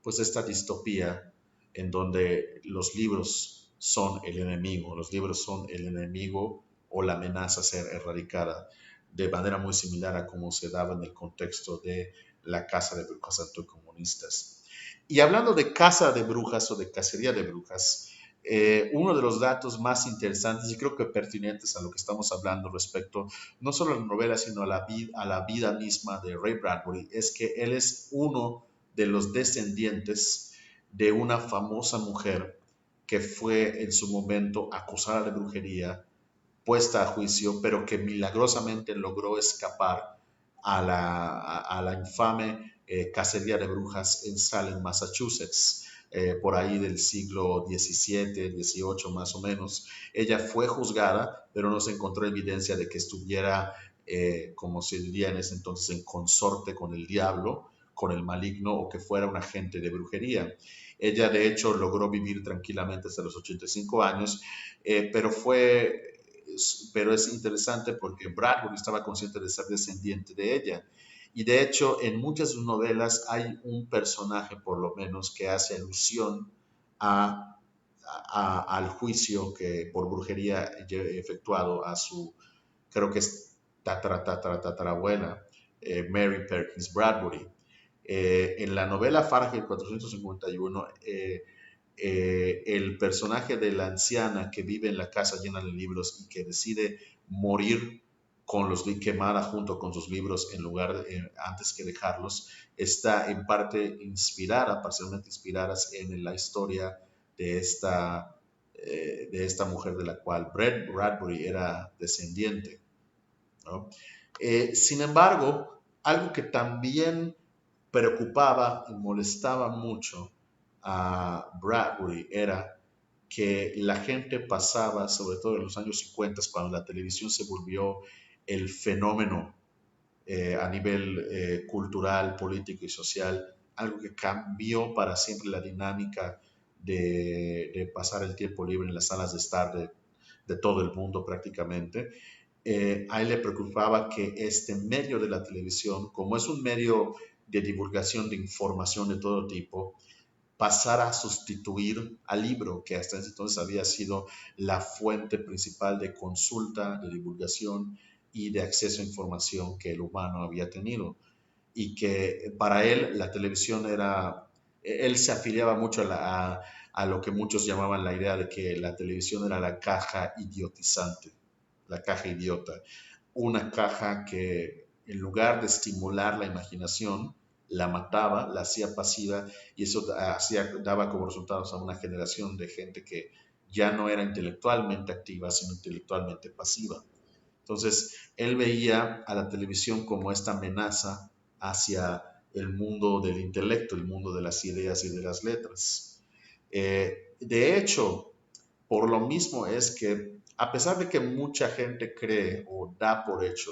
pues esta distopía en donde los libros son el enemigo, los libros son el enemigo o la amenaza a ser erradicada, de manera muy similar a como se daba en el contexto de la caza de brujas anticomunistas. Y hablando de caza de brujas o de cacería de brujas, uno de los datos más interesantes y creo que pertinentes a lo que estamos hablando respecto no solo a la novela, sino a la vida misma de Ray Bradbury, es que él es uno de los descendientes de una famosa mujer que fue en su momento acusada de brujería, puesta a juicio, pero que milagrosamente logró escapar a la infame cacería de brujas en Salem, Massachusetts, por ahí del siglo XVII, XVIII más o menos. Ella fue juzgada, pero no se encontró evidencia de que estuviera, como se diría en ese entonces, en consorte con el diablo, con el maligno o que fuera un agente de brujería. Ella de hecho logró vivir tranquilamente hasta los 85 años, pero pero es interesante porque Bradbury estaba consciente de ser descendiente de ella. Y de hecho, en muchas de sus novelas hay un personaje, por lo menos, que hace alusión al juicio que por brujería efectuado a su, creo que es tatarabuela, Mary Perkins Bradbury. En la novela Fahrenheit 451, el personaje de la anciana que vive en la casa llena de libros y que decide morir con los quemada junto con sus libros en lugar de, antes que dejarlos, está en parte inspirada, parcialmente inspiradas en la historia de esta mujer de la cual Brett Bradbury era descendiente, ¿no? Sin embargo, algo que también preocupaba y molestaba mucho a Bradbury era que la gente pasaba, sobre todo en los años 50, cuando la televisión se volvió el fenómeno a nivel cultural, político y social, algo que cambió para siempre la dinámica de pasar el tiempo libre en las salas de estar de todo el mundo prácticamente. A él le preocupaba que este medio de la televisión, como es un medio de divulgación de información de todo tipo, pasara a sustituir al libro, que hasta ese entonces había sido la fuente principal de consulta, de divulgación y de acceso a información que el humano había tenido. Y que para él la televisión era, él se afiliaba mucho a lo que muchos llamaban la idea de que la televisión era la caja idiotizante, la caja idiota, una caja que en lugar de estimular la imaginación, la mataba, la hacía pasiva y eso daba como resultados a una generación de gente que ya no era intelectualmente activa, sino intelectualmente pasiva. Entonces, él veía a la televisión como esta amenaza hacia el mundo del intelecto, el mundo de las ideas y de las letras. De hecho, por lo mismo es que, a pesar de que mucha gente cree o da por hecho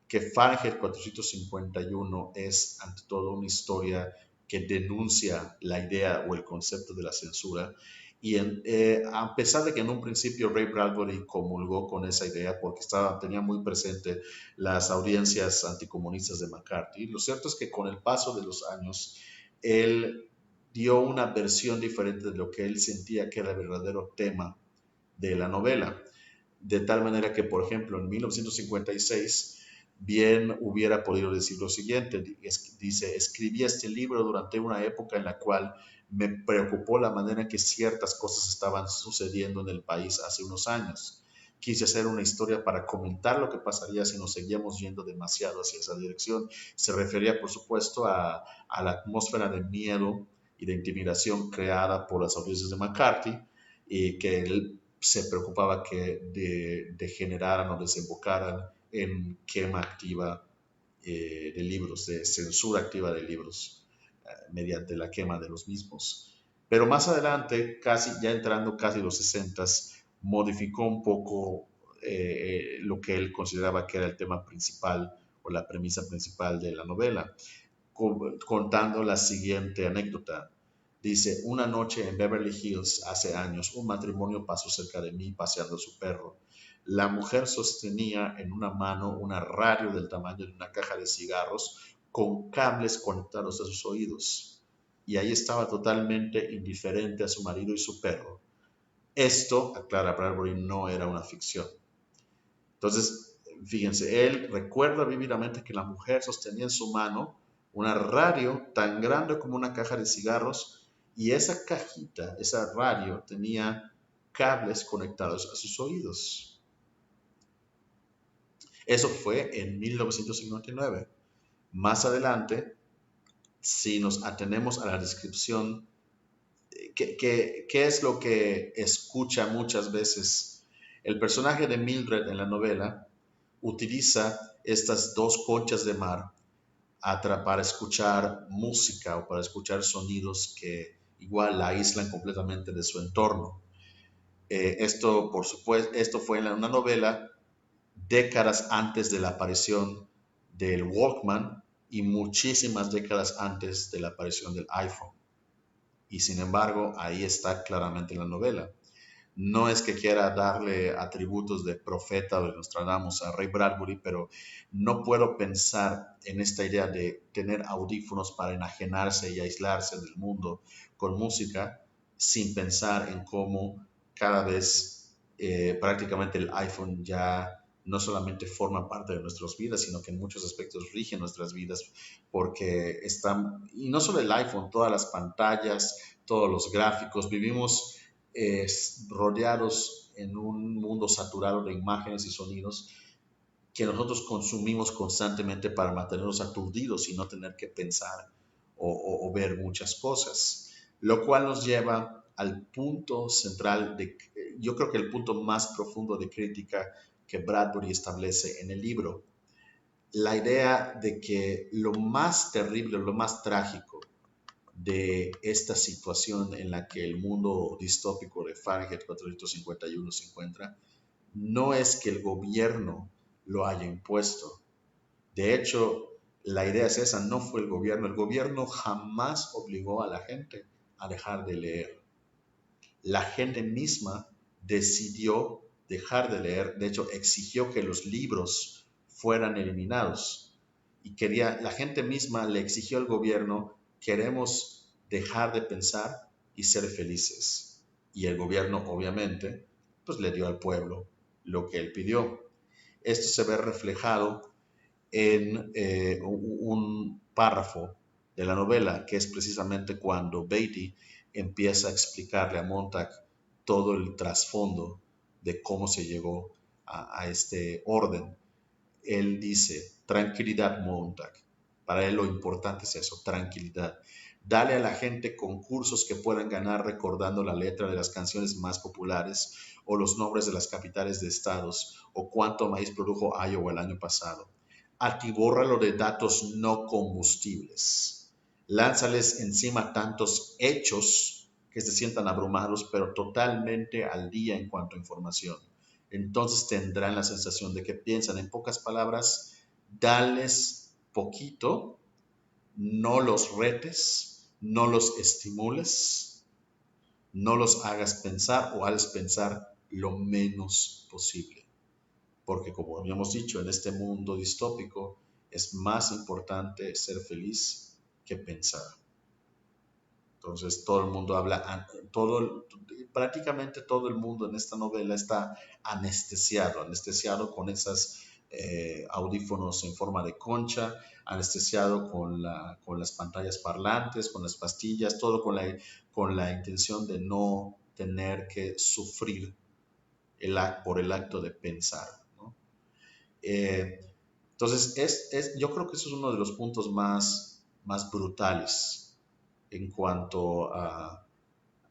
que Fahrenheit 451 es ante todo una historia que denuncia la idea o el concepto de la censura, y a pesar de que en un principio Ray Bradbury comulgó con esa idea porque tenía muy presente las audiencias anticomunistas de McCarthy, lo cierto es que con el paso de los años, él dio una versión diferente de lo que él sentía que era el verdadero tema de la novela. De tal manera que, por ejemplo, en 1956, bien hubiera podido decir lo siguiente, dice, escribí este libro durante una época en la cual me preocupó la manera en que ciertas cosas estaban sucediendo en el país hace unos años. Quise hacer una historia para comentar lo que pasaría si nos seguíamos yendo demasiado hacia esa dirección. Se refería, por supuesto, a la atmósfera de miedo y de intimidación creada por las audiencias de McCarthy, y que él se preocupaba que degeneraran o desembocaran en quema activa de libros, de censura activa de libros, mediante la quema de los mismos. Pero más adelante, casi ya entrando casi los 60, modificó un poco lo que él consideraba que era el tema principal o la premisa principal de la novela, contando la siguiente anécdota. Dice, una noche en Beverly Hills, hace años, un matrimonio pasó cerca de mí paseando a su perro. La mujer sostenía en una mano una radio del tamaño de una caja de cigarros con cables conectados a sus oídos. Y ahí estaba totalmente indiferente a su marido y su perro. Esto, aclara Bradbury, no era una ficción. Entonces, fíjense, él recuerda vívidamente que la mujer sostenía en su mano una radio tan grande como una caja de cigarros, y esa cajita, esa radio, tenía cables conectados a sus oídos. Eso fue en 1959. Más adelante, si nos atenemos a la descripción, ¿qué es lo que escucha muchas veces? El personaje de Mildred en la novela utiliza estas dos conchas de mar para escuchar música o para escuchar sonidos que igual la aíslan completamente de su entorno. Esto, por supuesto, esto fue en una novela décadas antes de la aparición del Walkman y muchísimas décadas antes de la aparición del iPhone. Y sin embargo, ahí está claramente en la novela. No es que quiera darle atributos de profeta o de Nostradamus a Ray Bradbury, pero no puedo pensar en esta idea de tener audífonos para enajenarse y aislarse del mundo con música sin pensar en cómo cada vez prácticamente el iPhone ya no solamente forman parte de nuestras vidas, sino que en muchos aspectos rigen nuestras vidas, porque están, y no solo el iPhone, todas las pantallas, todos los gráficos, vivimos eh, rodeados en un mundo saturado de imágenes y sonidos que nosotros consumimos constantemente para mantenernos aturdidos y no tener que pensar o ver muchas cosas, lo cual nos lleva al punto central de, yo creo que el punto más profundo de crítica que Bradbury establece en el libro, la idea de que lo más terrible, lo más trágico de esta situación en la que el mundo distópico de Fahrenheit 451 se encuentra, no es que el gobierno lo haya impuesto. De hecho, la idea es esa, no fue el gobierno. El gobierno jamás obligó a la gente a dejar de leer. La gente misma decidió dejar de leer, de hecho exigió que los libros fueran eliminados y la gente misma le exigió al gobierno, queremos dejar de pensar y ser felices. Y el gobierno obviamente pues le dio al pueblo lo que él pidió. Esto se ve reflejado en un párrafo de la novela, que es precisamente cuando Beatty empieza a explicarle a Montag todo el trasfondo de cómo se llegó a este orden. Él dice, tranquilidad, Montag. Para él lo importante es eso, tranquilidad. Dale a la gente concursos que puedan ganar recordando la letra de las canciones más populares o los nombres de las capitales de estados o cuánto maíz produjo Iowa el año pasado. Atibórralo de datos no combustibles. Lánzales encima tantos hechos que se sientan abrumados, pero totalmente al día en cuanto a información. Entonces tendrán la sensación de que piensan. En pocas palabras, dales poquito, no los retes, no los estimules, no los hagas pensar o hagas pensar lo menos posible. Porque como habíamos dicho, en este mundo distópico es más importante ser feliz que pensar. Entonces todo el mundo habla, prácticamente todo el mundo en esta novela está anestesiado con esos audífonos en forma de concha, anestesiado con las pantallas parlantes, con las pastillas, todo con la intención de no tener que sufrir por el acto de pensar, ¿no? Eh, entonces, yo creo que eso es uno de los puntos más brutales en cuanto a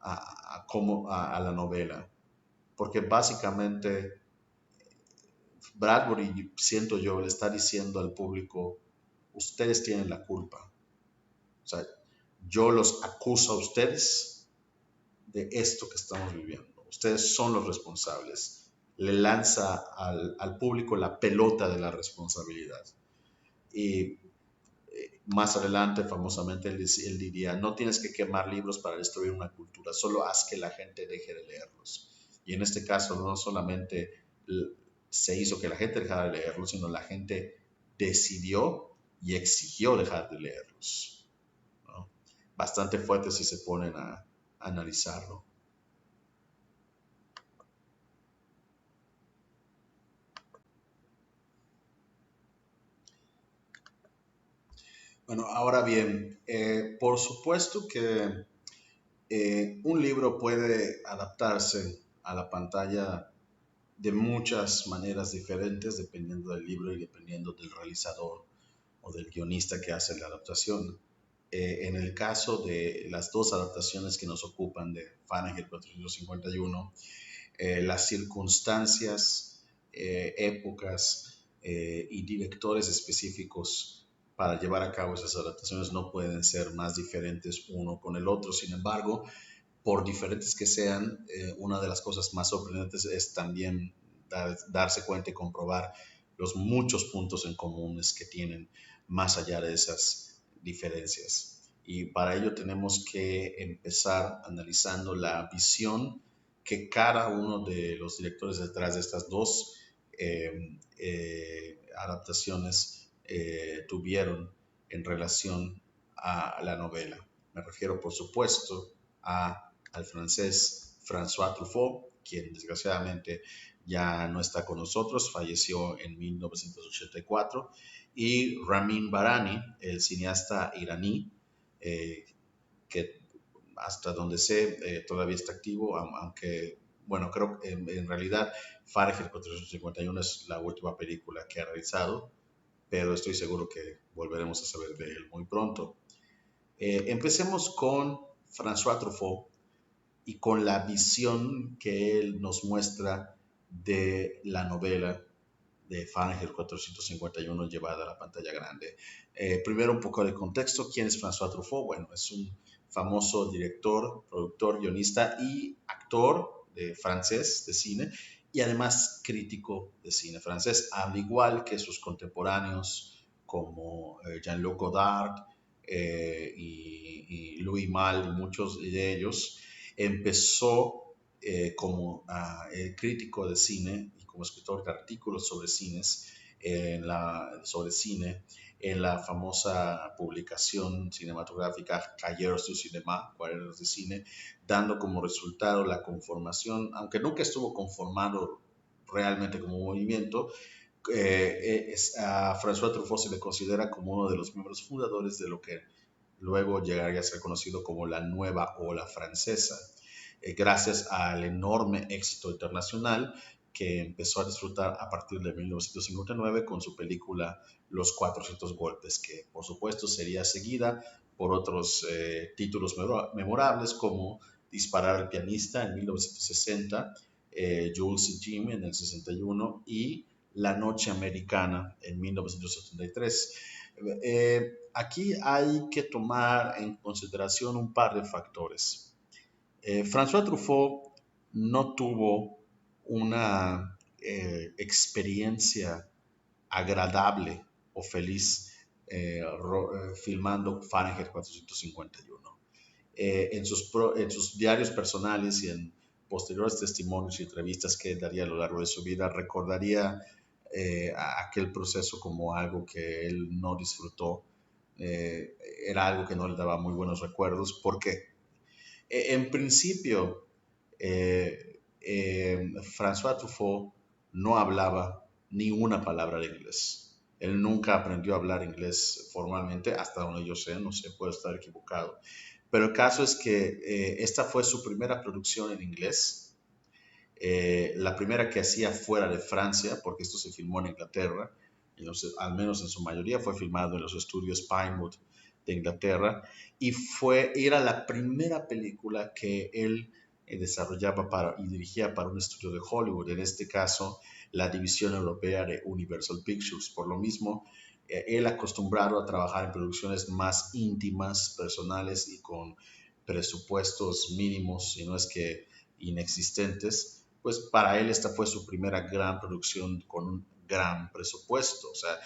la novela, porque básicamente Bradbury, siento yo, le está diciendo al público, ustedes tienen la culpa. O sea, yo los acuso a ustedes de esto que estamos viviendo. Ustedes son los responsables. Le lanza al público la pelota de la responsabilidad. Y más adelante, famosamente, él diría, no tienes que quemar libros para destruir una cultura, solo haz que la gente deje de leerlos. Y en este caso, no solamente se hizo que la gente dejara de leerlos, sino la gente decidió y exigió dejar de leerlos, ¿no? Bastante fuerte si se ponen a analizarlo. Bueno, ahora bien, por supuesto que un libro puede adaptarse a la pantalla de muchas maneras diferentes, dependiendo del libro y dependiendo del realizador o del guionista que hace la adaptación. En el caso de las dos adaptaciones que nos ocupan de Fahrenheit 451, las circunstancias, épocas y directores específicos para llevar a cabo esas adaptaciones no pueden ser más diferentes uno con el otro. Sin embargo, por diferentes que sean, una de las cosas más sorprendentes es también darse cuenta y comprobar los muchos puntos en comunes que tienen más allá de esas diferencias. Y para ello tenemos que empezar analizando la visión que cada uno de los directores detrás de estas dos adaptaciones tuvieron en relación a la novela. Me refiero, por supuesto, al francés François Truffaut quien desgraciadamente ya no está con nosotros, falleció en 1984, y Ramin Barani, el cineasta iraní, eh, que hasta donde sé todavía está activo, aunque, bueno, creo que en realidad Fahrenheit 451 es la última película que ha realizado, pero estoy seguro que volveremos a saber de él muy pronto. Empecemos con François Truffaut y con la visión que él nos muestra de la novela de Fahrenheit 451 llevada a la pantalla grande. Primero un poco de contexto. ¿Quién es François Truffaut? Bueno, es un famoso director, productor, guionista y actor francés de cine, y además crítico de cine francés, al igual que sus contemporáneos como Jean-Luc Godard y Louis Malle, y muchos de ellos. Empezó como crítico de cine y como escritor de artículos sobre sobre cine en la famosa publicación cinematográfica Cahiers du Cinéma, Cuadernos de Cine, dando como resultado la conformación, aunque nunca estuvo conformado realmente como movimiento. A François Truffaut se le considera como uno de los miembros fundadores de lo que luego llegaría a ser conocido como la nueva ola francesa, gracias al enorme éxito internacional que empezó a disfrutar a partir de 1959 con su película Los 400 golpes, que por supuesto sería seguida por otros títulos memorables como Disparar al pianista en 1960, Jules y Jim en el 61 y La noche americana en 1973. Aquí hay que tomar en consideración un par de factores. François Truffaut no tuvo una experiencia agradable o feliz filmando Fahrenheit 451. En sus diarios personales y en posteriores testimonios y entrevistas que daría a lo largo de su vida, recordaría aquel proceso como algo que él no disfrutó. Era algo que no le daba muy buenos recuerdos porque en principio François Truffaut no hablaba ni una palabra de inglés. Él nunca aprendió a hablar inglés formalmente, hasta donde yo sé, no sé, puedo estar equivocado. Pero el caso es que esta fue su primera producción en inglés, la primera que hacía fuera de Francia, porque esto se filmó en Inglaterra, al menos en su mayoría fue filmado en los estudios Pinewood de Inglaterra, y era la primera película que él desarrollaba y dirigía para un estudio de Hollywood, en este caso la división europea de Universal Pictures. Por lo mismo, él acostumbrado a trabajar en producciones más íntimas, personales y con presupuestos mínimos, si no es que inexistentes, pues para él esta fue su primera gran producción con un gran presupuesto, o sea,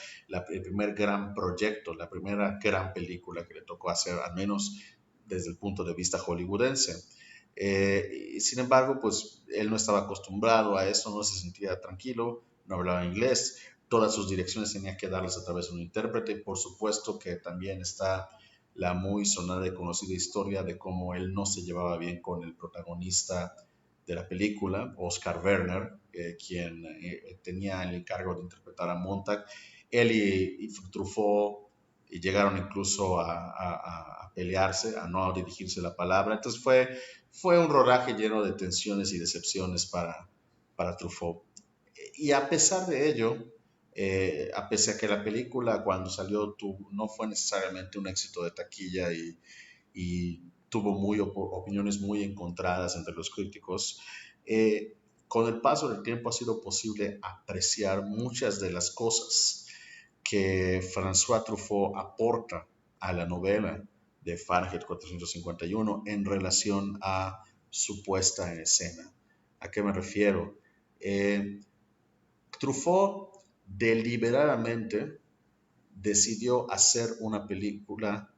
el primer gran proyecto, la primera gran película que le tocó hacer, al menos desde el punto de vista hollywoodense. Sin embargo, pues él no estaba acostumbrado a eso, no se sentía tranquilo, no hablaba inglés, todas sus direcciones tenía que darlas a través de un intérprete. Por supuesto que también está la muy sonada y conocida historia de cómo él no se llevaba bien con el protagonista de la película, Oscar Werner, quien tenía el encargo de interpretar a Montag. Él y Truffaut llegaron incluso a pelearse, a no dirigirse la palabra. Entonces fue un rodaje lleno de tensiones y decepciones para Truffaut. Y a pesar de ello, a pesar de que la película cuando salió no fue necesariamente un éxito de taquilla y tuvo opiniones muy encontradas entre los críticos, eh, con el paso del tiempo ha sido posible apreciar muchas de las cosas que François Truffaut aporta a la novela de Fahrenheit 451 en relación a su puesta en escena. ¿A qué me refiero? Truffaut deliberadamente decidió hacer una película,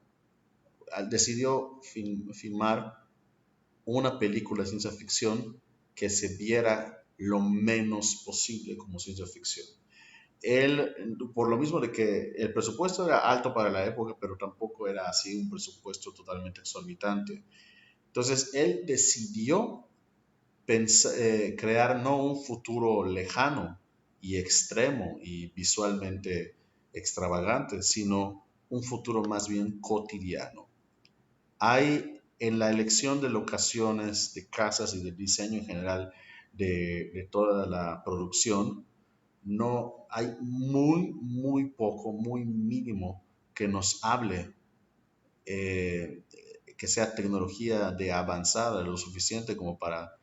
decidió filmar una película de ciencia ficción que se viera lo menos posible como ciencia ficción. Él, por lo mismo de que el presupuesto era alto para la época, pero tampoco era así un presupuesto totalmente exorbitante. Entonces, él decidió crear no un futuro lejano y extremo y visualmente extravagante, sino un futuro más bien cotidiano. Hay en la elección de locaciones, de casas y de diseño en general de toda la producción, no hay muy poco, muy mínimo que nos hable, eh, que sea tecnología de avanzada, lo suficiente como para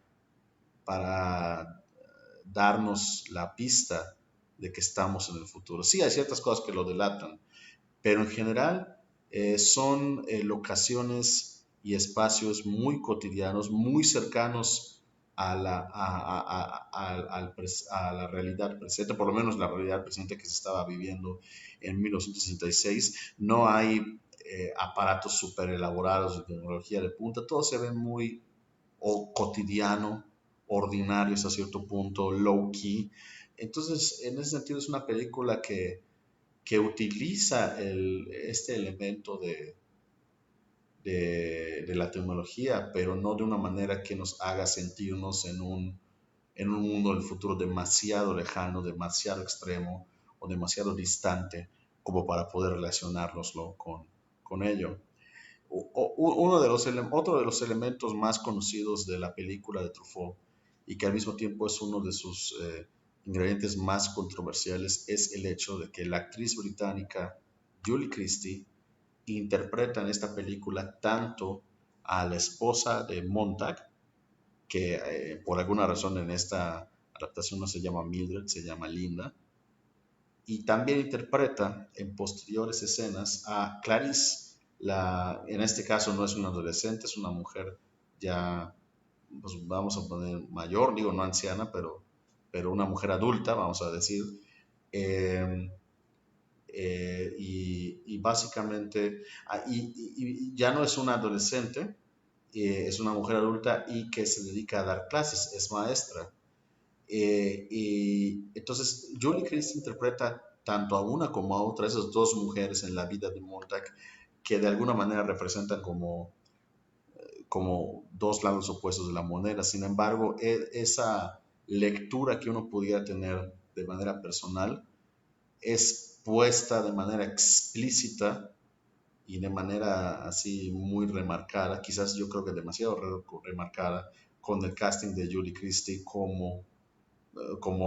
darnos la pista de que estamos en el futuro. Sí, hay ciertas cosas que lo delatan, pero en general son locaciones y espacios muy cotidianos, muy cercanos a la realidad presente, por lo menos la realidad presente que se estaba viviendo en 1966. No hay aparatos súper elaborados de tecnología de punta, todo se ve muy cotidiano, ordinario hasta cierto punto, low key. Entonces, en ese sentido es una película que utiliza este elemento de la tecnología, pero no de una manera que nos haga sentirnos en un mundo del futuro demasiado lejano, demasiado extremo o demasiado distante como para poder relacionárnoslo con ello. Otro de los elementos más conocidos de la película de Truffaut y que al mismo tiempo es uno de sus ingredientes más controversiales es el hecho de que la actriz británica Julie Christie interpreta en esta película tanto a la esposa de Montag, que por alguna razón en esta adaptación no se llama Mildred, se llama Linda, y también interpreta en posteriores escenas a Clarice. En este caso no es una adolescente, es una mujer ya, pues vamos a poner mayor, digo no anciana, pero una mujer adulta, vamos a decir. Eh, y básicamente, ya no es una adolescente, es una mujer adulta y que se dedica a dar clases, es maestra. Y entonces Julie Christie interpreta tanto a una como a otra, esas dos mujeres en la vida de Montag, que de alguna manera representan como dos lados opuestos de la moneda. Sin embargo, esa lectura que uno pudiera tener de manera personal es puesta de manera explícita y de manera así muy remarcada, quizás yo creo que demasiado remarcada, con el casting de Julie Christie como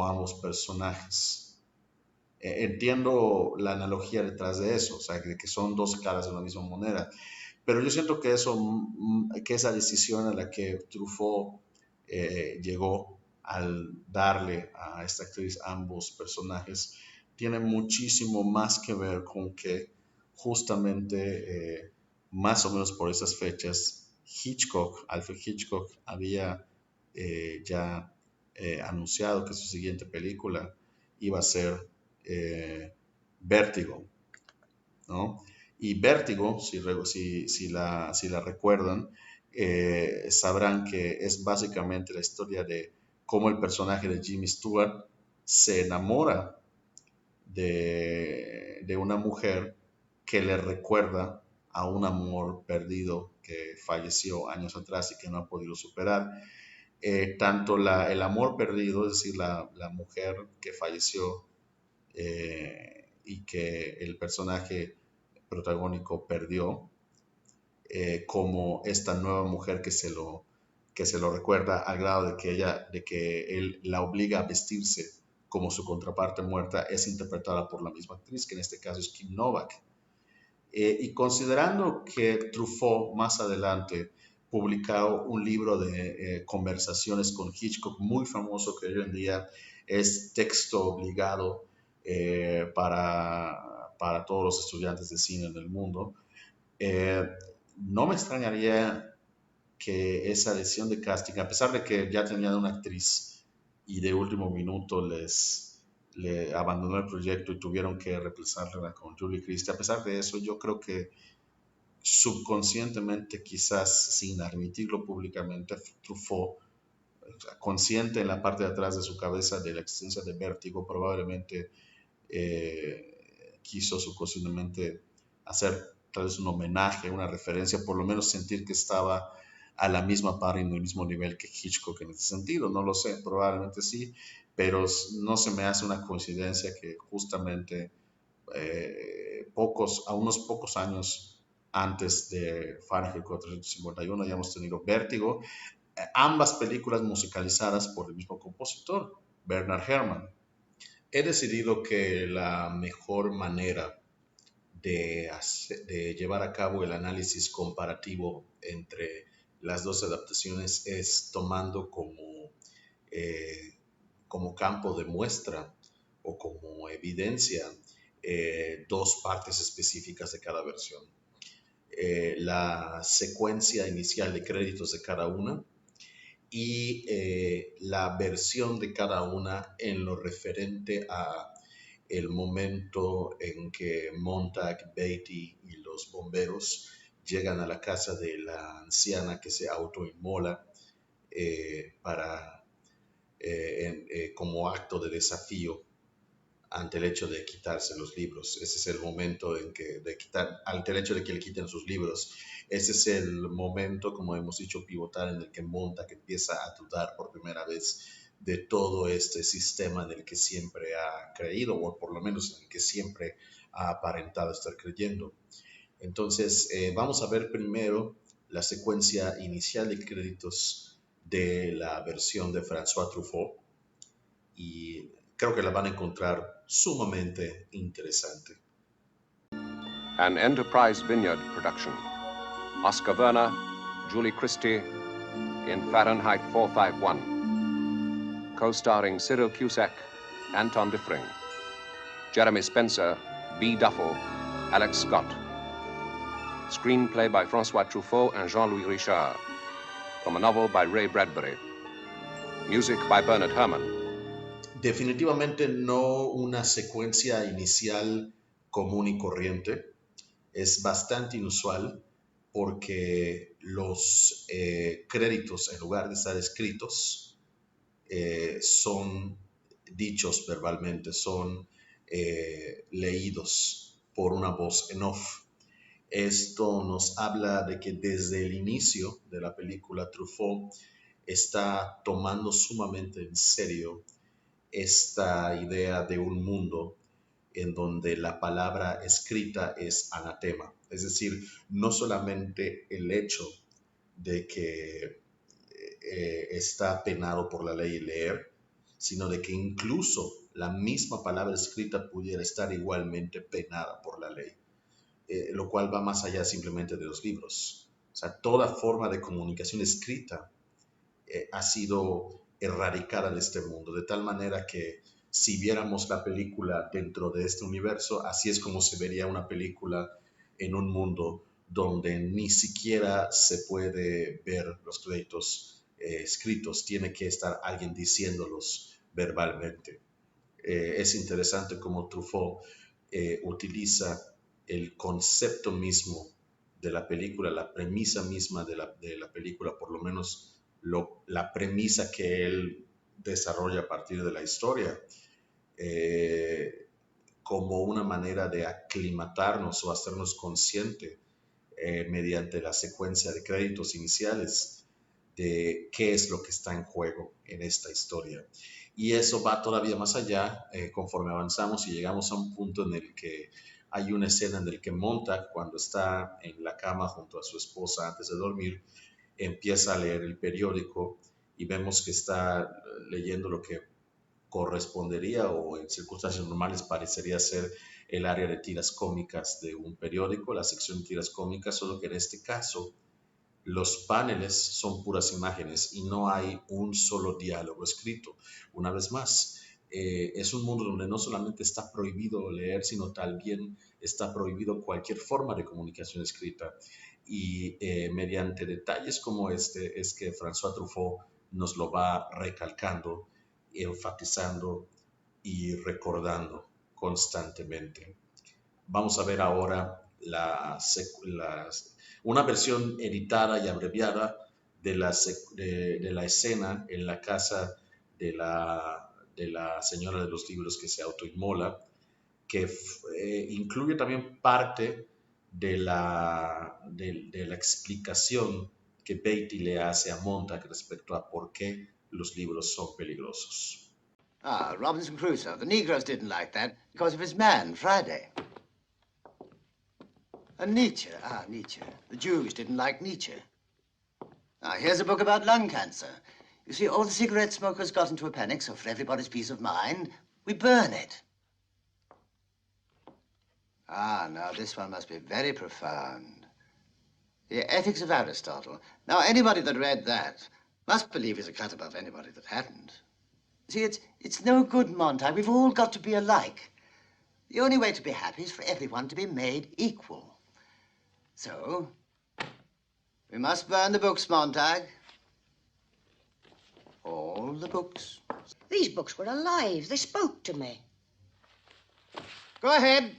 ambos personajes. Entiendo la analogía detrás de eso, o sea, que son dos caras de la misma moneda, pero yo siento que que esa decisión a la que Truffaut llegó al darle a esta actriz ambos personajes tiene muchísimo más que ver con que justamente más o menos por esas fechas Alfred Hitchcock había ya anunciado que su siguiente película iba a ser Vértigo, ¿no? Y Vértigo, si la recuerdan, sabrán que es básicamente la historia de cómo el personaje de Jimmy Stewart se enamora de una mujer que le recuerda a un amor perdido que falleció años atrás y que no ha podido superar. Tanto el amor perdido, es decir, la mujer que falleció y que el personaje protagónico perdió, como esta nueva mujer que se lo recuerda al grado de que él la obliga a vestirse como su contraparte muerta, es interpretada por la misma actriz, que en este caso es Kim Novak. Y considerando que Truffaut más adelante publicó un libro de conversaciones con Hitchcock muy famoso, que hoy en día es texto obligado para todos los estudiantes de cine en el mundo, eh, no me extrañaría que esa decisión de casting, a pesar de que ya tenían una actriz y de último minuto le abandonó el proyecto y tuvieron que reemplazarla con Julie Christie, a pesar de eso, yo creo que subconscientemente, quizás sin admitirlo públicamente, Truffaut, consciente en la parte de atrás de su cabeza de la existencia de Vértigo, probablemente quiso subconscientemente hacer tal vez un homenaje, una referencia, por lo menos sentir que estaba a la misma par y en el mismo nivel que Hitchcock en ese sentido. No lo sé, probablemente sí, pero no se me hace una coincidencia que justamente a unos pocos años antes de Fahrenheit 451 hayamos tenido Vértigo, ambas películas musicalizadas por el mismo compositor, Bernard Herrmann. He decidido que la mejor manera de llevar a cabo el análisis comparativo entre las dos adaptaciones es tomando eh, como campo de muestra o como evidencia dos partes específicas de cada versión. La secuencia inicial de créditos de cada una y la versión de cada una en lo referente a el momento en que Montag, Beatty y los bomberos llegan a la casa de la anciana que se autoinmola como acto de desafío ante el hecho de quitarse los libros. Ese es el momento ante el hecho de que le quiten sus libros. Ese es el momento, como hemos dicho, pivotal en el que Montag empieza a dudar por primera vez de todo este sistema en el que siempre ha creído, o por lo menos en el que siempre ha aparentado estar creyendo. Entonces, vamos a ver primero la secuencia inicial de créditos de la versión de François Truffaut y creo que la van a encontrar sumamente interesante. An Enterprise Vineyard production. Oscar Werner, Julie Christie in Fahrenheit 451. Co-starring Cyril Cusack, Anton Diffring, Jeremy Spencer, B. Duffel, Alex Scott. Screenplay by François Truffaut and Jean-Louis Richard. From a novel by Ray Bradbury. Music by Bernard Herrmann. Definitivamente no una secuencia inicial común y corriente. Es bastante inusual porque los créditos, en lugar de estar escritos, son dichos verbalmente, son leídos por una voz en off. Esto nos habla de que desde el inicio de la película Truffaut está tomando sumamente en serio esta idea de un mundo en donde la palabra escrita es anatema. Es decir, no solamente el hecho de que está penado por la ley leer, sino de que incluso la misma palabra escrita pudiera estar igualmente penada por la ley, lo cual va más allá simplemente de los libros. O sea, toda forma de comunicación escrita ha sido erradicada de este mundo, de tal manera que si viéramos la película dentro de este universo, así es como se vería una película en un mundo donde ni siquiera se puede ver los créditos escritos, tiene que estar alguien diciéndolos verbalmente. Es interesante cómo Truffaut utiliza el concepto mismo de la película, la premisa misma de la película, por lo menos la premisa que él desarrolla a partir de la historia, como una manera de aclimatarnos o hacernos consciente mediante la secuencia de créditos iniciales de qué es lo que está en juego en esta historia. Y eso va todavía más allá conforme avanzamos y llegamos a un punto en el que hay una escena en el que Montag, cuando está en la cama junto a su esposa antes de dormir, empieza a leer el periódico y vemos que está leyendo lo que correspondería o en circunstancias normales parecería ser el área de tiras cómicas de un periódico, la sección de tiras cómicas, solo que en este caso los paneles son puras imágenes y no hay un solo diálogo escrito. Una vez más, es un mundo donde no solamente está prohibido leer, sino también está prohibido cualquier forma de comunicación escrita. Y mediante detalles como este es que François Truffaut nos lo va recalcando, enfatizando y recordando constantemente. Vamos a ver ahora una versión editada y abreviada de la escena en la casa de la señora de los libros que se autoinmola, que incluye también parte de la explicación que Beatty le hace a Montag respecto a por qué los libros son peligrosos. Ah, Robinson Crusoe. The Negroes didn't like that because of his man, Friday. And Nietzsche. Ah, Nietzsche. The Jews didn't like Nietzsche. Ah, here's a book about lung cancer. You see, all the cigarette smokers got into a panic, so for everybody's peace of mind, we burn it. Ah, now this one must be very profound. The Ethics of Aristotle. Now, anybody that read that must believe he's a cut above anybody that hadn't. See, it's no good, Montag. We've all got to be alike. The only way to be happy is for everyone to be made equal. So, we must burn the books, Montag. All the books. These books were alive. They spoke to me. Go ahead.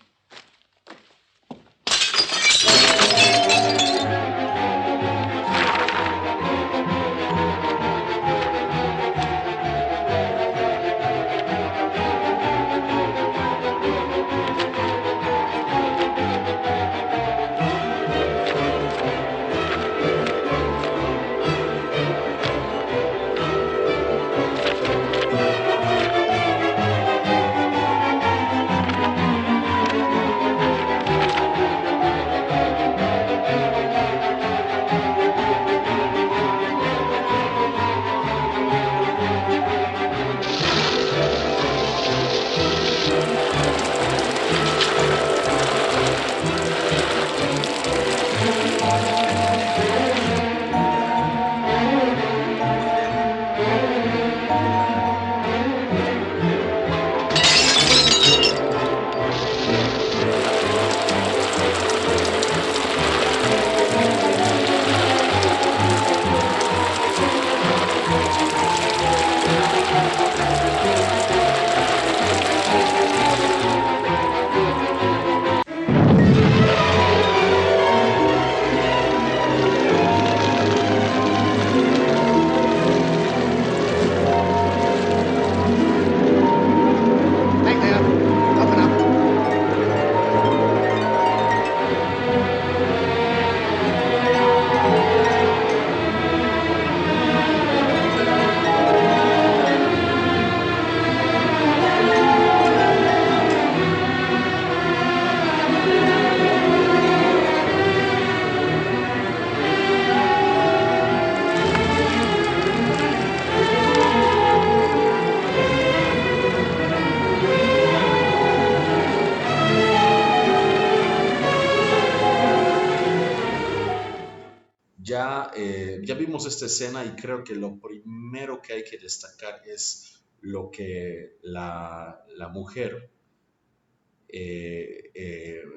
Ya vimos esta escena y creo que lo primero que hay que destacar es lo que la mujer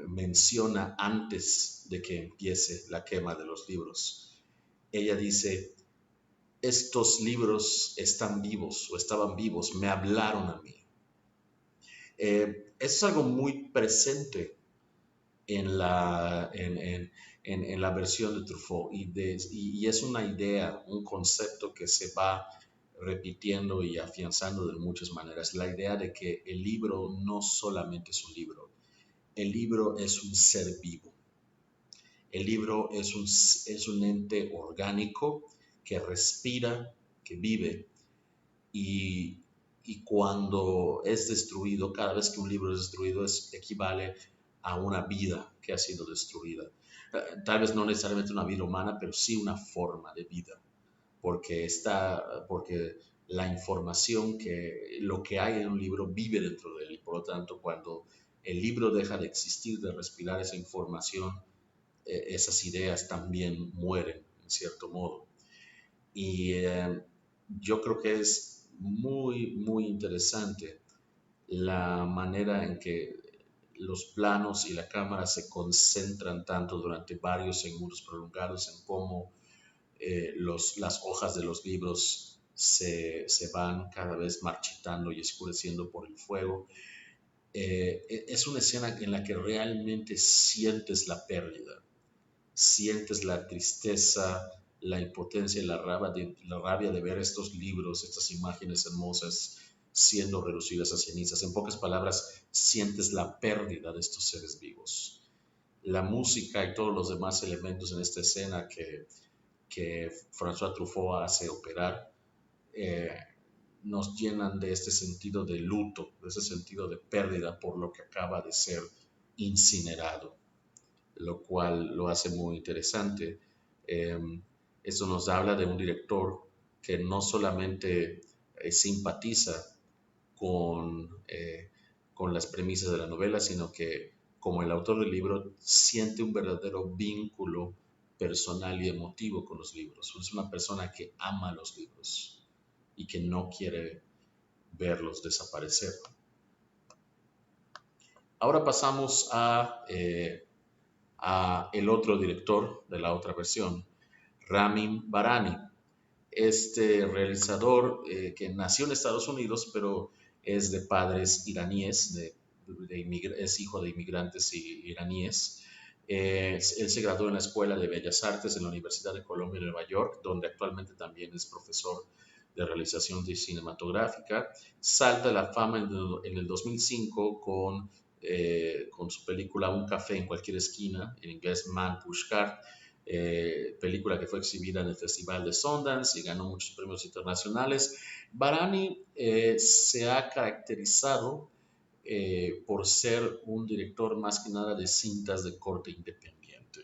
menciona antes de que empiece la quema de los libros. Ella dice, estos libros están vivos o estaban vivos, me hablaron a mí. Es algo muy presente en la versión de Truffaut y es una idea, un concepto que se va repitiendo y afianzando de muchas maneras. La idea de que el libro no solamente es un libro, el libro es un ser vivo. El libro es un ente orgánico que respira, que vive y cuando es destruido, cada vez que un libro es destruido equivale a una vida que ha sido destruida. Tal vez no necesariamente una vida humana, pero sí una forma de vida, porque la información, lo que hay en un libro vive dentro de él y por lo tanto cuando el libro deja de existir, de respirar esa información, esas ideas también mueren en cierto modo. Y yo creo que es muy, muy interesante la manera en que los planos y la cámara se concentran tanto durante varios segundos prolongados en cómo las hojas de los libros se van cada vez marchitando y oscureciendo por el fuego. Es una escena en la que realmente sientes la pérdida, sientes la tristeza, la impotencia y la rabia de ver estos libros, estas imágenes hermosas siendo reducidas a cenizas. En pocas palabras, sientes la pérdida de estos seres vivos. La música y todos los demás elementos en esta escena que que François Truffaut hace operar, nos llenan de este sentido de luto, de ese sentido de pérdida por lo que acaba de ser incinerado, lo cual lo hace muy interesante. Eh, Esto nos habla de un director que no solamente simpatiza con las premisas de la novela, sino que como el autor del libro siente un verdadero vínculo personal y emotivo con los libros. Es una persona que ama los libros y que no quiere verlos desaparecer. Ahora pasamos a el otro director de la otra versión, Ramin Barani. Este realizador que nació en Estados Unidos, pero es de padres iraníes, es hijo de inmigrantes iraníes. Él se graduó en la Escuela de Bellas Artes en la Universidad de Columbia en Nueva York, donde actualmente también es profesor de realización cinematográfica. Salta a la fama en el 2005 con su película Un café en cualquier esquina, en inglés Man Pushcart, película que fue exhibida en el Festival de Sundance y ganó muchos premios internacionales. Barani se ha caracterizado por ser un director más que nada de cintas de corte independiente.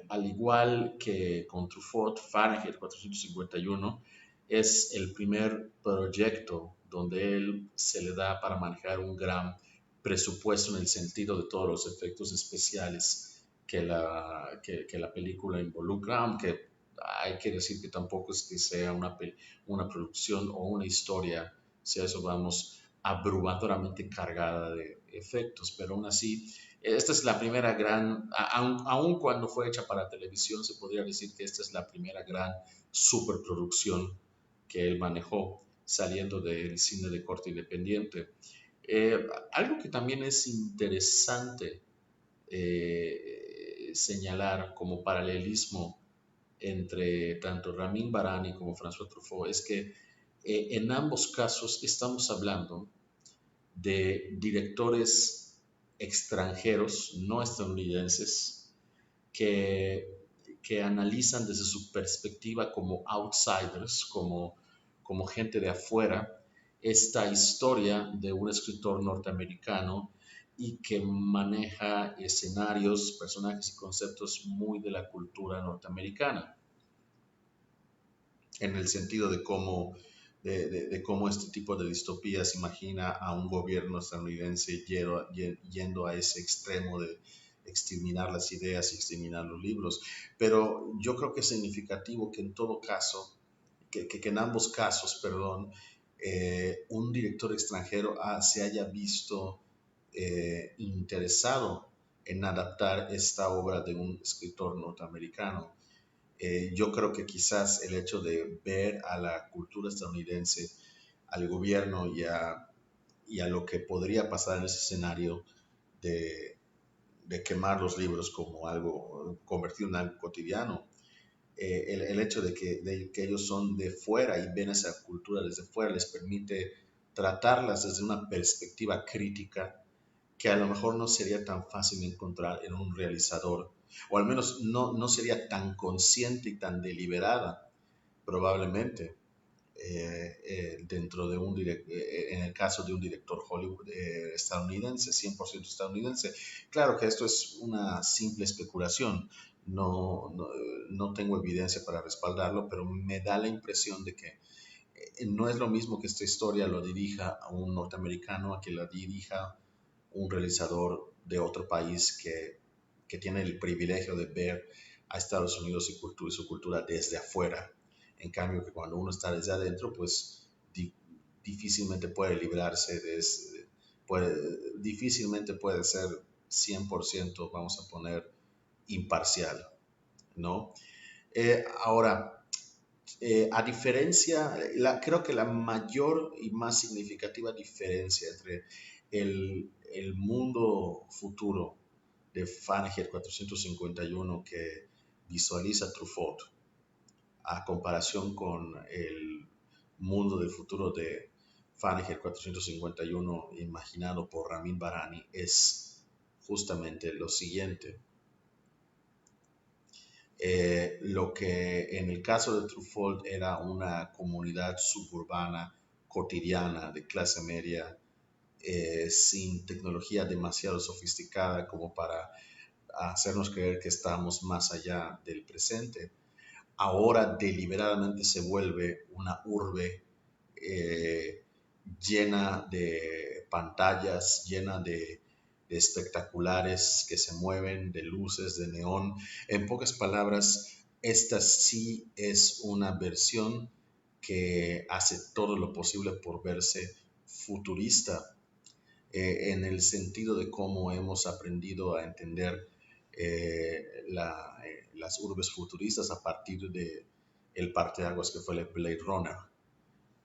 Al igual que con Truffaut, Fahrenheit 451 es el primer proyecto donde él se le da para manejar un gran presupuesto en el sentido de todos los efectos especiales que la película involucra, aunque hay que decir que tampoco es que sea una producción o una historia, si a eso vamos, abrumadoramente cargada de efectos, pero aún así esta es la primera gran, aun cuando fue hecha para televisión, se podría decir que esta es la primera gran superproducción que él manejó saliendo del cine de corte independiente. Algo que también es interesante señalar como paralelismo entre tanto Ramin Barani como François Truffaut es que en ambos casos estamos hablando de directores extranjeros, no estadounidenses, que analizan desde su perspectiva como outsiders, como gente de afuera, esta historia de un escritor norteamericano y que maneja escenarios, personajes y conceptos muy de la cultura norteamericana, en el sentido de cómo este tipo de distopías imagina a un gobierno estadounidense yendo a ese extremo de exterminar las ideas y exterminar los libros. Pero yo creo que es significativo que en todo caso, que en ambos casos, perdón, un director extranjero se haya visto interesado en adaptar esta obra de un escritor norteamericano. Yo creo que quizás el hecho de ver a la cultura estadounidense, al gobierno y a lo que podría pasar en ese escenario de, de quemar los libros como algo, convertido en algo cotidiano, el hecho de que ellos son de fuera y ven esa cultura desde fuera les permite tratarlas desde una perspectiva crítica que a lo mejor no sería tan fácil encontrar en un realizador, o al menos no sería tan consciente y tan deliberada, probablemente, dentro de en el caso de un director Hollywood estadounidense, 100% estadounidense. Claro que esto es una simple especulación, no tengo evidencia para respaldarlo, pero me da la impresión de que no es lo mismo que esta historia lo dirija a un norteamericano a que la dirija un realizador de otro país que tiene el privilegio de ver a Estados Unidos y su cultura desde afuera. En cambio, que cuando uno está desde adentro, pues difícilmente puede librarse difícilmente puede ser 100%, vamos a poner, imparcial, ¿no? Ahora, a diferencia, creo que la mayor y más significativa diferencia entre el mundo futuro de Fahrenheit 451 que visualiza Truffaut a comparación con el mundo del futuro de Fahrenheit 451 imaginado por Ramin Barani es justamente lo siguiente. Lo que en el caso de Truffaut era una comunidad suburbana cotidiana de clase media, sin tecnología demasiado sofisticada como para hacernos creer que estamos más allá del presente, ahora deliberadamente se vuelve una urbe eh, llena de pantallas, llena de espectaculares que se mueven, de luces, de neón. En pocas palabras, esta sí es una versión que hace todo lo posible por verse futurista, en el sentido de cómo hemos aprendido a entender las urbes futuristas a partir de el parteaguas que fue el Blade Runner.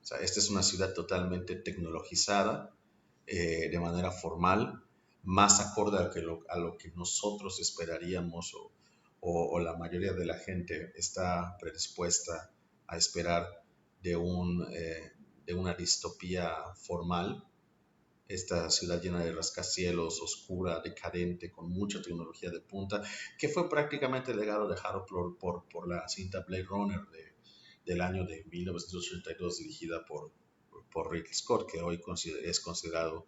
O sea, esta es una ciudad totalmente tecnologizada, de manera formal, más acorde a lo que nosotros esperaríamos o la mayoría de la gente está predispuesta a esperar de, de una distopía formal. Esta ciudad llena de rascacielos, oscura, decadente, con mucha tecnología de punta, que fue prácticamente el legado dejado por la cinta Blade Runner del año de 1982, dirigida por Ridley Scott, que hoy es considerado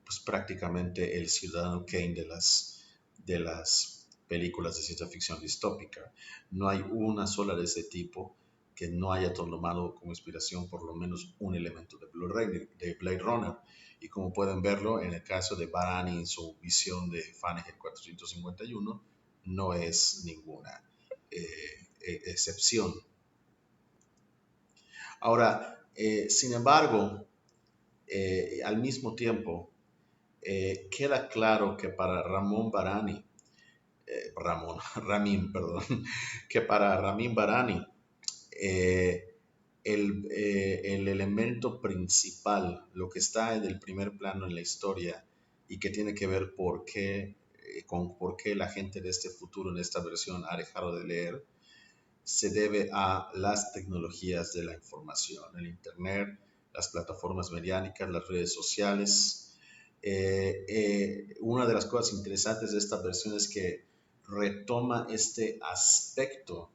pues, prácticamente el ciudadano Kane de las películas de ciencia ficción distópica. No hay una sola de ese tipo que no haya tomado como inspiración por lo menos un elemento de Blade Runner. Y como pueden verlo, en el caso de Barani en su visión de Fahrenheit 451, no es ninguna excepción. Ahora, sin embargo, al mismo tiempo, queda claro que para Ramón Barani, Ramin, perdón, que para Ramin Barani, el elemento principal, lo que está en el primer plano en la historia y que tiene que ver con por qué la gente de este futuro, en esta versión, ha dejado de leer, se debe a las tecnologías de la información, el Internet, las plataformas mediáticas, las redes sociales. Una de las cosas interesantes de esta versión es que retoma este aspecto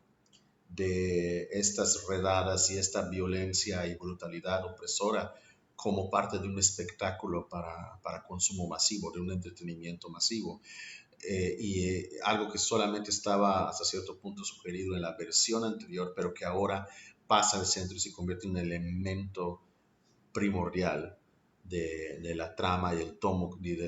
de estas redadas y esta violencia y brutalidad opresora como parte de un espectáculo para consumo masivo, de un entretenimiento masivo. Algo que solamente estaba hasta cierto punto sugerido en la versión anterior, pero que ahora pasa al centro y se convierte en un elemento primordial de la trama y del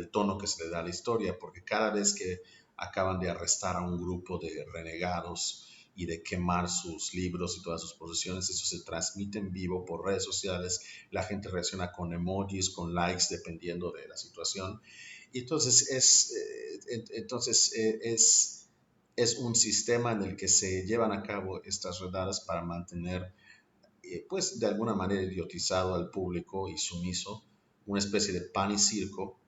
tono que se le da a la historia, porque cada vez que acaban de arrestar a un grupo de renegados y de quemar sus libros y todas sus posesiones, eso se transmite en vivo por redes sociales, la gente reacciona con emojis, con likes, dependiendo de la situación. Y entonces es un sistema en el que se llevan a cabo estas redadas para mantener, pues de alguna manera idiotizado al público y sumiso, una especie de pan y circo,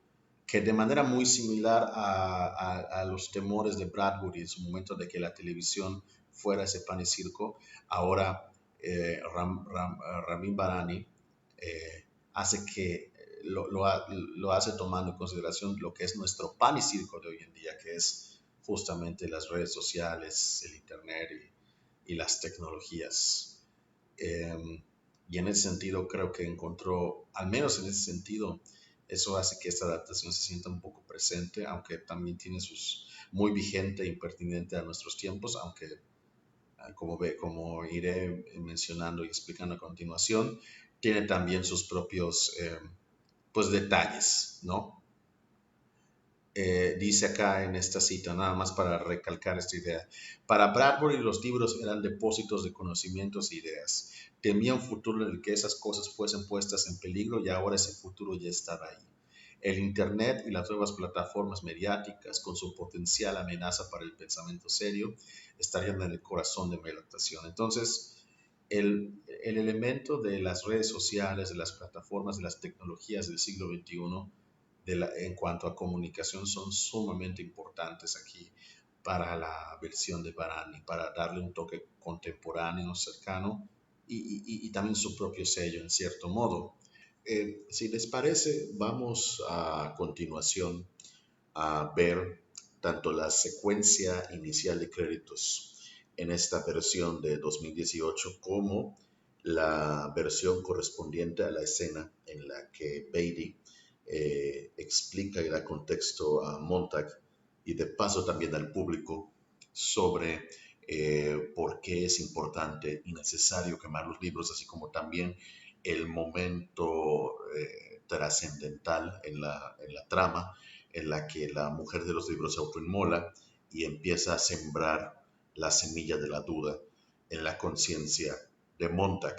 que de manera muy similar a los temores de Bradbury en su momento de que la televisión fuera ese pan y circo, ahora Ramin Barani hace que lo hace tomando en consideración lo que es nuestro pan y circo de hoy en día, que es justamente las redes sociales, el Internet y las tecnologías. Y en ese sentido creo que encontró, al menos en ese sentido, eso hace que esta adaptación se sienta un poco presente, aunque también tiene muy vigente e impertinente a nuestros tiempos, aunque como iré mencionando y explicando a continuación, tiene también sus propios pues detalles, ¿no? Dice acá en esta cita, nada más para recalcar esta idea. Para Bradbury los libros eran depósitos de conocimientos e ideas. Temía un futuro en el que esas cosas fuesen puestas en peligro y ahora ese futuro ya estaba ahí. El Internet y las nuevas plataformas mediáticas, con su potencial amenaza para el pensamiento serio, estarían en el corazón de mi adaptación. Entonces, el elemento de las redes sociales, de las plataformas, de las tecnologías del siglo XXI, en cuanto a comunicación, son sumamente importantes aquí para la versión de Barani, para darle un toque contemporáneo, cercano y también su propio sello, en cierto modo. Si les parece, vamos a continuación a ver tanto la secuencia inicial de créditos en esta versión de 2018 como la versión correspondiente a la escena en la que Beatty explica y da contexto a Montag y de paso también al público sobre por qué es importante y necesario quemar los libros, así como también el momento trascendental en la trama en la que la mujer de los libros se autoinmola y empieza a sembrar la semilla de la duda en la conciencia de Montag.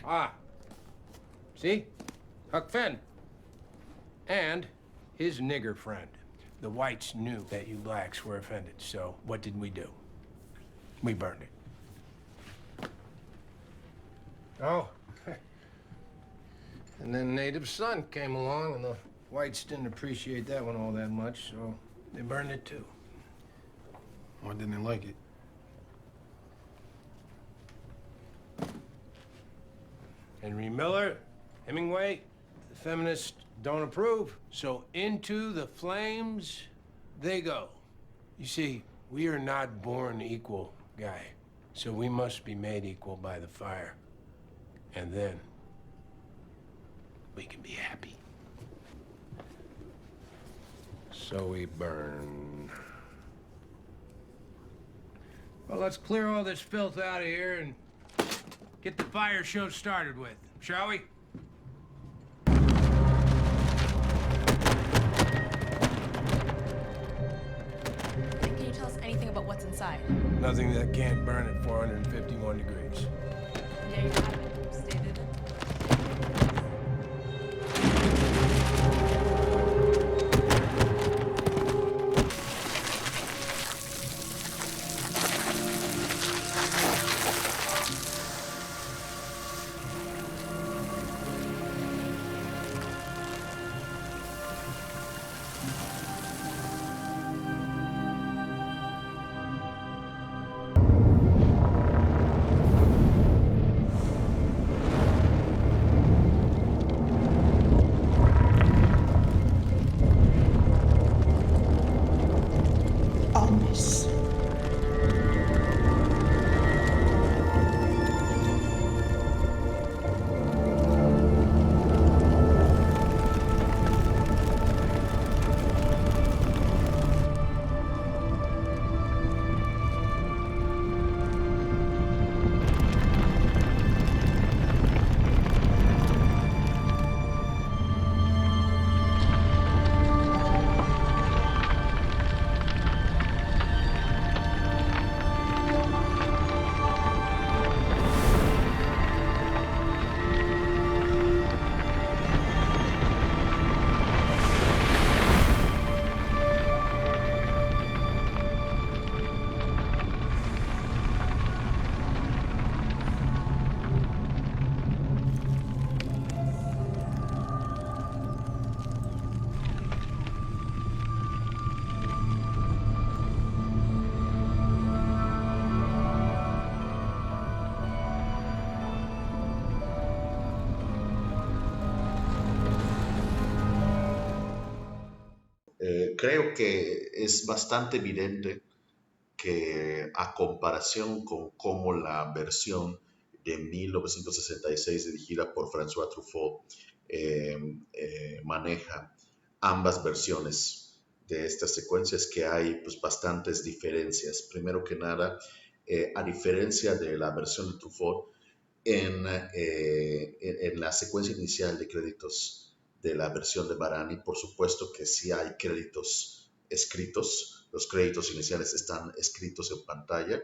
Ah, see? Huck Finn. And his nigger friend. The whites knew that you blacks were offended, so what did we do? We burned it. Oh. And then Native Son came along, and the whites didn't appreciate that one all that much, so they burned it too. Why didn't they like it? Henry Miller, Hemingway, the feminists don't approve, so into the flames they go. You see, we are not born equal, Guy, so we must be made equal by the fire. And then we can be happy. So we burn. Well, let's clear all this filth out of here and get the fire show started with, shall we? Can you tell us anything about what's inside? Nothing that can't burn at 451 degrees. There you have it, stated. Almas. Creo que es bastante evidente que a comparación con cómo la versión de 1966, dirigida por François Truffaut, maneja ambas versiones de estas secuencias, que hay pues bastantes diferencias. Primero que nada, a diferencia de la versión de Truffaut, en la secuencia inicial de créditos de la versión de Bharani, por supuesto que sí hay créditos escritos, los créditos iniciales están escritos en pantalla,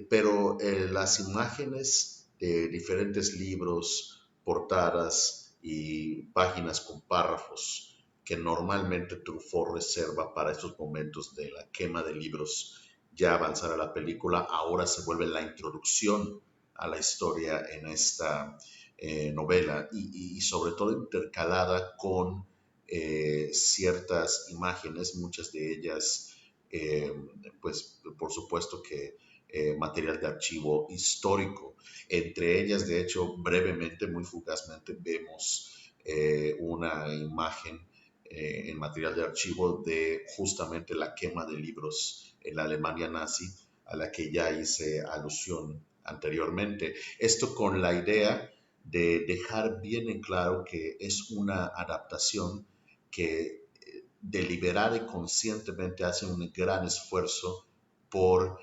pero las imágenes de diferentes libros, portadas y páginas con párrafos que normalmente Truffaut reserva para estos momentos de la quema de libros ya avanzada la película, ahora se vuelve la introducción a la historia en esta novela, y sobre todo intercalada con ciertas imágenes, muchas de ellas pues por supuesto que material de archivo histórico. Entre ellas, de hecho, brevemente, muy fugazmente, vemos una imagen en material de archivo de justamente la quema de libros en la Alemania nazi, a la que ya hice alusión anteriormente. Esto con la idea de dejar bien en claro que es una adaptación que deliberada y conscientemente hace un gran esfuerzo por,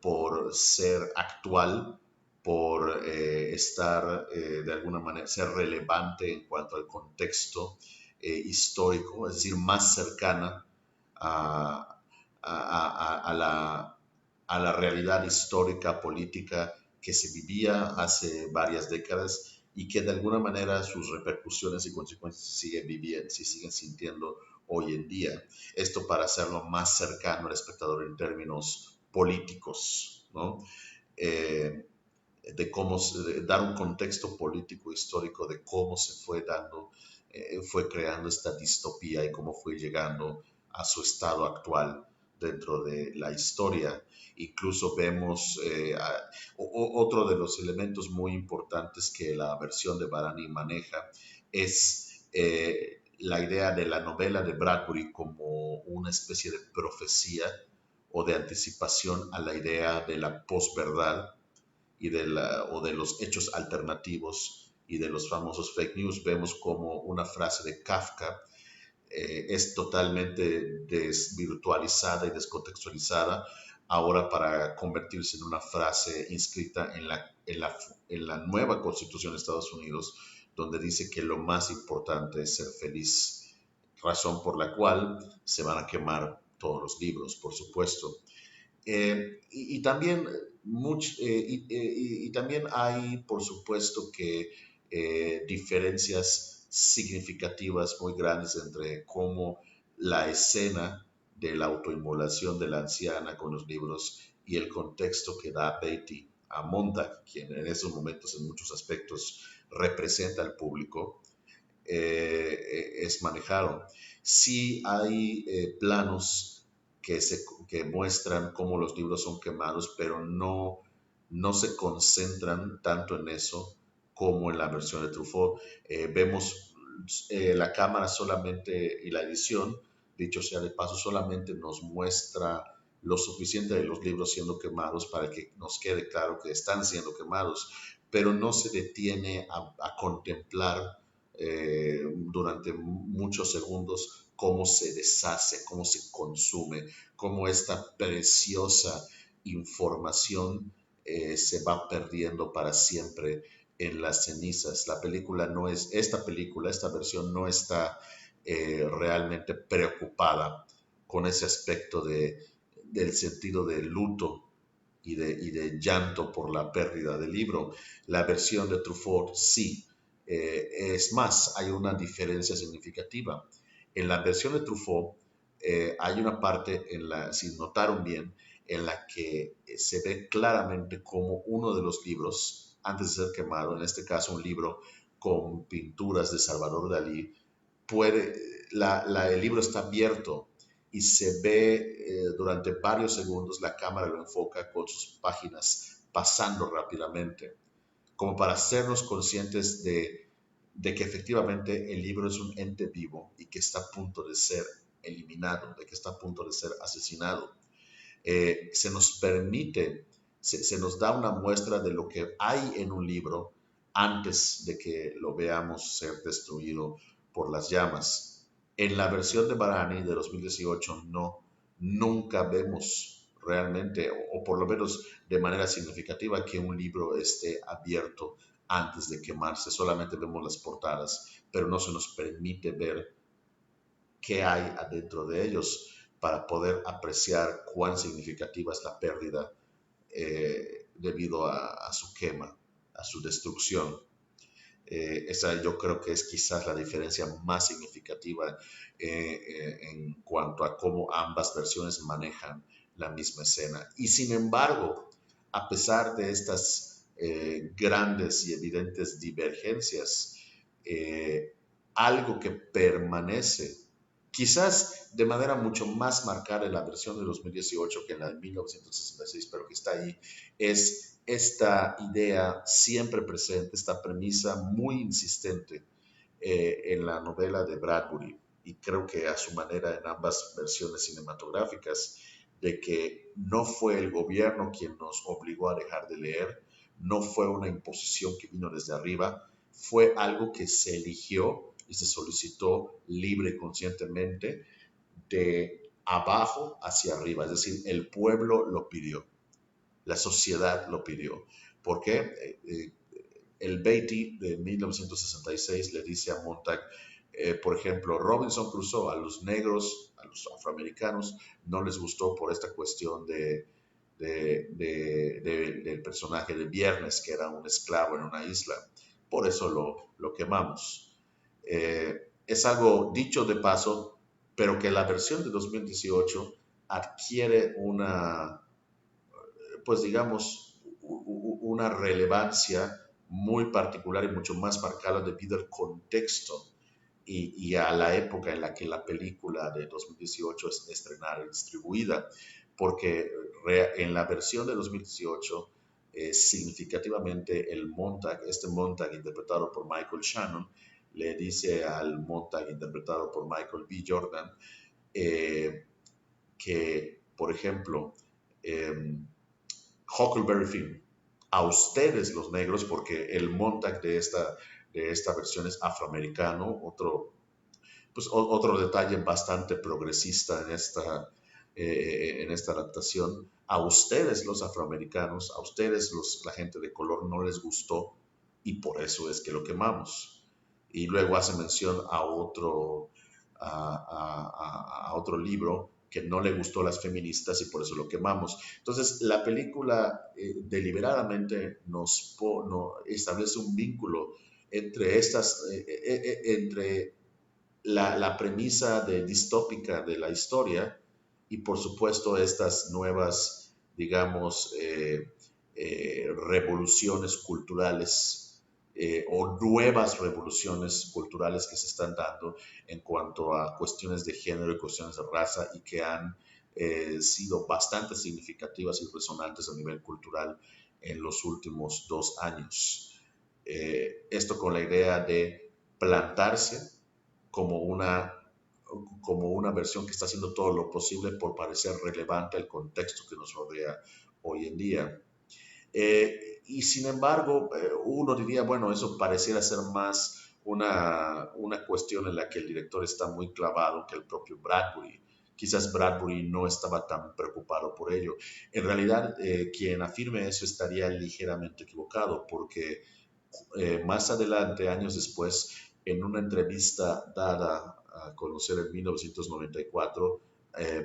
por ser actual, por estar de alguna manera, ser relevante en cuanto al contexto histórico, es decir, más cercana a, a la realidad histórica, política que se vivía hace varias décadas y que de alguna manera sus repercusiones y consecuencias se siguen viviendo, se siguen sintiendo hoy en día. Esto para hacerlo más cercano al espectador en términos políticos, ¿no? De cómo de dar un contexto político histórico de cómo se fue dando, fue creando esta distopía y cómo fue llegando a su estado actual dentro de la historia. Incluso vemos otro de los elementos muy importantes que la versión de Bharani maneja es la idea de la novela de Bradbury como una especie de profecía o de anticipación a la idea de la posverdad y o de los hechos alternativos y de los famosos fake news. Vemos como una frase de Kafka es totalmente desvirtualizada y descontextualizada ahora para convertirse en una frase inscrita en la nueva Constitución de Estados Unidos, donde dice que lo más importante es ser feliz, razón por la cual se van a quemar todos los libros, por supuesto. Y también y también hay, por supuesto, que diferencias significativas muy grandes entre cómo la escena de la autoinmolación de la anciana con los libros y el contexto que da Beatty a Montag, quien en esos momentos en muchos aspectos representa al público, es manejado. Sí hay planos que muestran cómo los libros son quemados, pero no se concentran tanto en eso como en la versión de Truffaut. Vemos la cámara solamente y la edición, dicho sea de paso, solamente nos muestra lo suficiente de los libros siendo quemados para que nos quede claro que están siendo quemados, pero no se detiene a contemplar durante muchos segundos cómo se deshace, cómo se consume, cómo esta preciosa información se va perdiendo para siempre en las cenizas. Esta versión no está realmente preocupada con ese aspecto del sentido de luto y de llanto por la pérdida del libro. La versión de Truffaut sí. Es más, hay una diferencia significativa. En la versión de Truffaut hay una parte, si notaron bien, en la que se ve claramente como uno de los libros, antes de ser quemado, en este caso un libro con pinturas de Salvador Dalí, el libro está abierto y se ve durante varios segundos, la cámara lo enfoca con sus páginas pasando rápidamente, como para hacernos conscientes de que efectivamente el libro es un ente vivo y que está a punto de ser eliminado, de que está a punto de ser asesinado. Se nos permite se nos da una muestra de lo que hay en un libro antes de que lo veamos ser destruido por las llamas. En la versión de Barani de 2018 no, nunca vemos realmente, o por lo menos de manera significativa, que un libro esté abierto antes de quemarse. Solamente vemos las portadas, pero no se nos permite ver qué hay adentro de ellos para poder apreciar cuán significativa es la pérdida debido a su quema, a su destrucción. Esa yo creo que es quizás la diferencia más significativa en cuanto a cómo ambas versiones manejan la misma escena. Y sin embargo, a pesar de estas grandes y evidentes divergencias, algo que permanece, quizás de manera mucho más marcada en la versión de 2018 que en la de 1966, pero que está ahí, es esta idea siempre presente, esta premisa muy insistente en la novela de Bradbury, y creo que a su manera en ambas versiones cinematográficas, de que no fue el gobierno quien nos obligó a dejar de leer, no fue una imposición que vino desde arriba, fue algo que se eligió y se solicitó libre y conscientemente de abajo hacia arriba, es decir, el pueblo lo pidió, la sociedad lo pidió. ¿Por qué? El Beatty de 1966 le dice a Montag, por ejemplo, Robinson Crusoe, a los negros, a los afroamericanos, no les gustó por esta cuestión del personaje de Viernes, que era un esclavo en una isla. Por eso lo quemamos. Es algo dicho de paso, pero que la versión de 2018 adquiere una, pues digamos, una relevancia muy particular y mucho más marcada debido al contexto y a la época en la que la película de 2018 es estrenada y distribuida, porque en la versión de 2018 significativamente este Montag interpretado por Michael Shannon le dice al Montag interpretado por Michael B. Jordan que, por ejemplo, Huckleberry Finn, a ustedes los negros, porque el Montag de esta versión es afroamericano, otro detalle bastante progresista en esta adaptación. A ustedes los afroamericanos, a ustedes la gente de color no les gustó y por eso es que lo quemamos. Y luego hace mención a otro libro que no le gustó a las feministas y por eso lo quemamos. Entonces, la película deliberadamente nos establece un vínculo entre entre la premisa distópica de la historia y, por supuesto, estas nuevas, digamos, revoluciones culturales o nuevas revoluciones culturales que se están dando en cuanto a cuestiones de género y cuestiones de raza y que han sido bastante significativas y resonantes a nivel cultural en los últimos 2 años. Esto con la idea de plantarse como una versión que está haciendo todo lo posible por parecer relevante al contexto que nos rodea hoy en día. Y sin embargo, uno diría, bueno, eso pareciera ser más una cuestión en la que el director está muy clavado que el propio Bradbury. Quizás Bradbury no estaba tan preocupado por ello. En realidad, quien afirme eso estaría ligeramente equivocado, porque más adelante, años después, en una entrevista dada a conocer en 1994,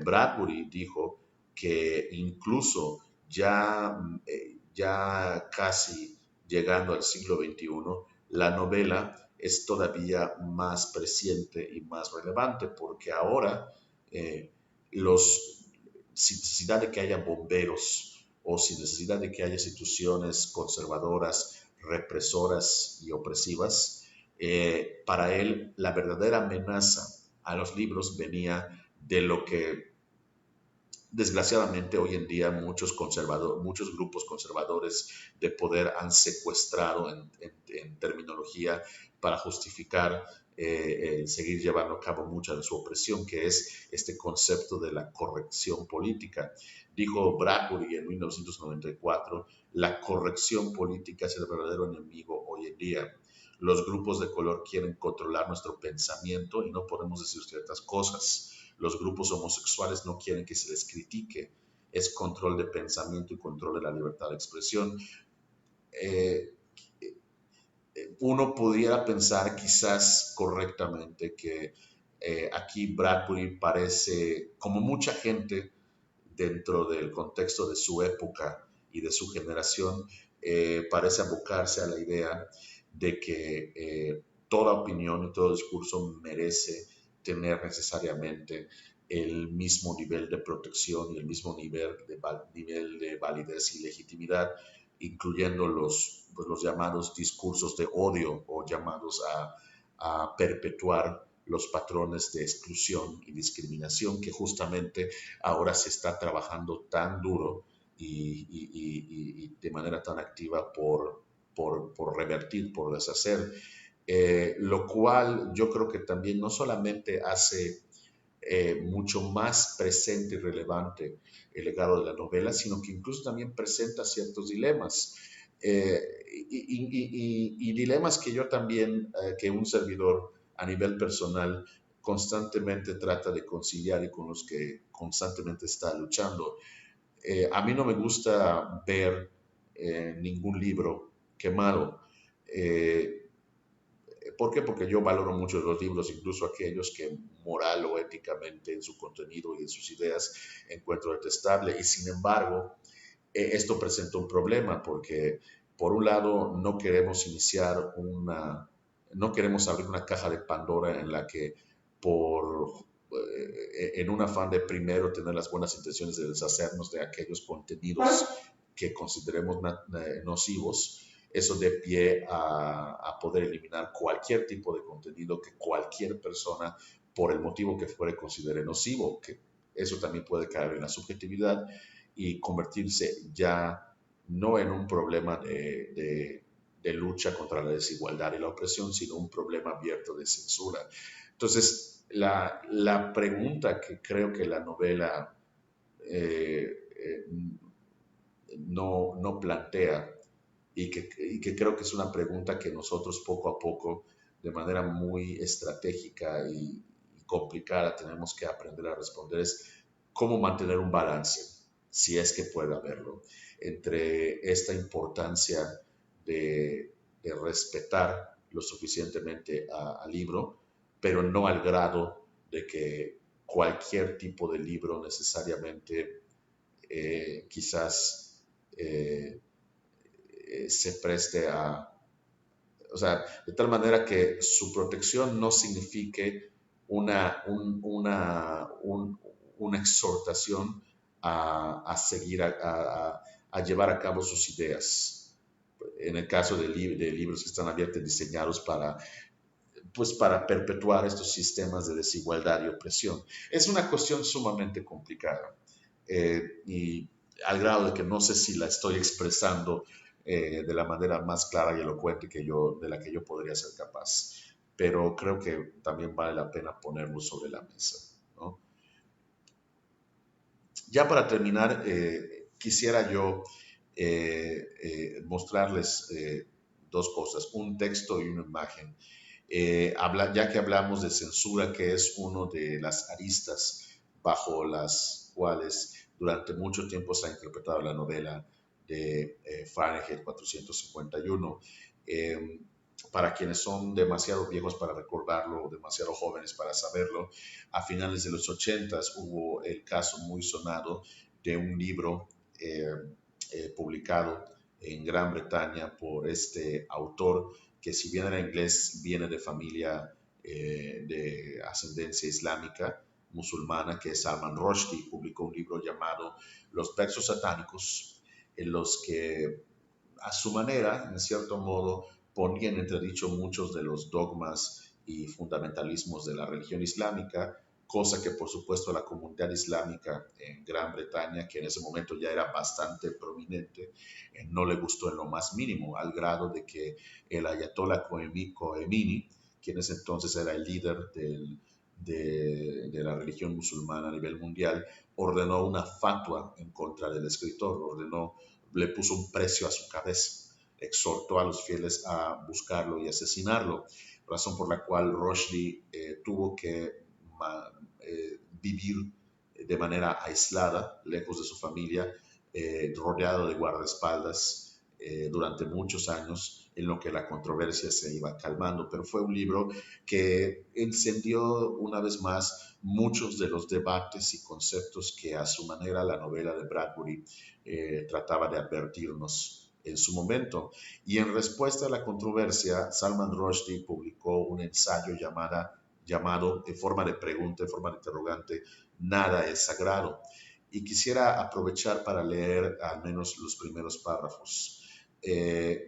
Bradbury dijo que incluso ya casi llegando al siglo XXI, la novela es todavía más presente y más relevante, porque ahora sin necesidad de que haya bomberos o sin necesidad de que haya instituciones conservadoras, represoras y opresivas, para él la verdadera amenaza a los libros venía de lo que desgraciadamente hoy en día muchos grupos conservadores de poder han secuestrado en terminología para justificar seguir llevando a cabo mucha de su opresión, que es este concepto de la corrección política. Dijo Bradbury en 1994, la corrección política es el verdadero enemigo hoy en día. Los grupos de color quieren controlar nuestro pensamiento y no podemos decir ciertas cosas. Los grupos homosexuales no quieren que se les critique. Es control de pensamiento y control de la libertad de expresión. Eh, Uno pudiera pensar quizás correctamente que aquí Bradbury parece, como mucha gente dentro del contexto de su época y de su generación, parece abocarse a la idea de que toda opinión y todo discurso merece tener necesariamente el mismo nivel de protección y el mismo nivel de validez y legitimidad, incluyendo los llamados discursos de odio o llamados a perpetuar los patrones de exclusión y discriminación que justamente ahora se está trabajando tan duro y de manera tan activa por revertir, por deshacer, lo cual yo creo que también no solamente hace mucho más presente y relevante el legado de la novela, sino que incluso también presenta ciertos dilemas. Y dilemas que yo también, que un servidor a nivel personal constantemente trata de conciliar y con los que constantemente está luchando. A mí no me gusta ver ningún libro quemado. ¿Por qué? Porque yo valoro mucho los libros, incluso aquellos que moral o éticamente en su contenido y en sus ideas encuentro detestable. Y sin embargo, esto presenta un problema porque, por un lado, no queremos abrir una caja de Pandora en la que en un afán de primero tener las buenas intenciones de deshacernos de aquellos contenidos que consideremos nocivos, eso dé pie a poder eliminar cualquier tipo de contenido que cualquier persona, por el motivo que fuere, considere nocivo, que eso también puede caer en la subjetividad y convertirse ya no en un problema de lucha contra la desigualdad y la opresión, sino un problema abierto de censura. Entonces, la pregunta que creo que la novela no plantea y que creo que es una pregunta que nosotros poco a poco, de manera muy estratégica y complicada, tenemos que aprender a responder es cómo mantener un balance, si es que puede haberlo, entre esta importancia de respetar lo suficientemente al libro, pero no al grado de que cualquier tipo de libro necesariamente quizás se preste o sea, de tal manera que su protección no signifique una exhortación a seguir, a llevar a cabo sus ideas. En el caso de libros que están abiertos, diseñados para perpetuar estos sistemas de desigualdad y opresión. Es una cuestión sumamente complicada y al grado de que no sé si la estoy expresando de la manera más clara y elocuente de la que yo podría ser capaz. Pero creo que también vale la pena ponerlo sobre la mesa, ¿no? Ya para terminar, quisiera yo mostrarles dos cosas, un texto y una imagen. Ya que hablamos de censura, que es uno de las aristas bajo las cuales durante mucho tiempo se ha interpretado la novela de Fahrenheit 451. Para quienes son demasiado viejos para recordarlo, demasiado jóvenes para saberlo, a finales de los 80s hubo el caso muy sonado de un libro publicado en Gran Bretaña por este autor que, si bien era inglés, viene de familia de ascendencia islámica musulmana, que es Salman Rushdie. Publicó un libro llamado Los versos satánicos, en los que a su manera, en cierto modo, ponía en entredicho muchos de los dogmas y fundamentalismos de la religión islámica, cosa que por supuesto la comunidad islámica en Gran Bretaña, que en ese momento ya era bastante prominente, no le gustó en lo más mínimo, al grado de que el ayatollah Khomeini, quien ese entonces era el líder de la religión musulmana a nivel mundial, ordenó una fatua en contra del escritor, le puso un precio a su cabeza, exhortó a los fieles a buscarlo y asesinarlo, razón por la cual Rushdie tuvo que vivir de manera aislada, lejos de su familia, rodeado de guardaespaldas durante muchos años, en lo que la controversia se iba calmando. Pero fue un libro que encendió una vez más muchos de los debates y conceptos que a su manera la novela de Bradbury trataba de advertirnos en su momento. Y en respuesta a la controversia, Salman Rushdie publicó un ensayo llamado, en forma de pregunta, en forma de interrogante, Nada es sagrado. Y quisiera aprovechar para leer al menos los primeros párrafos,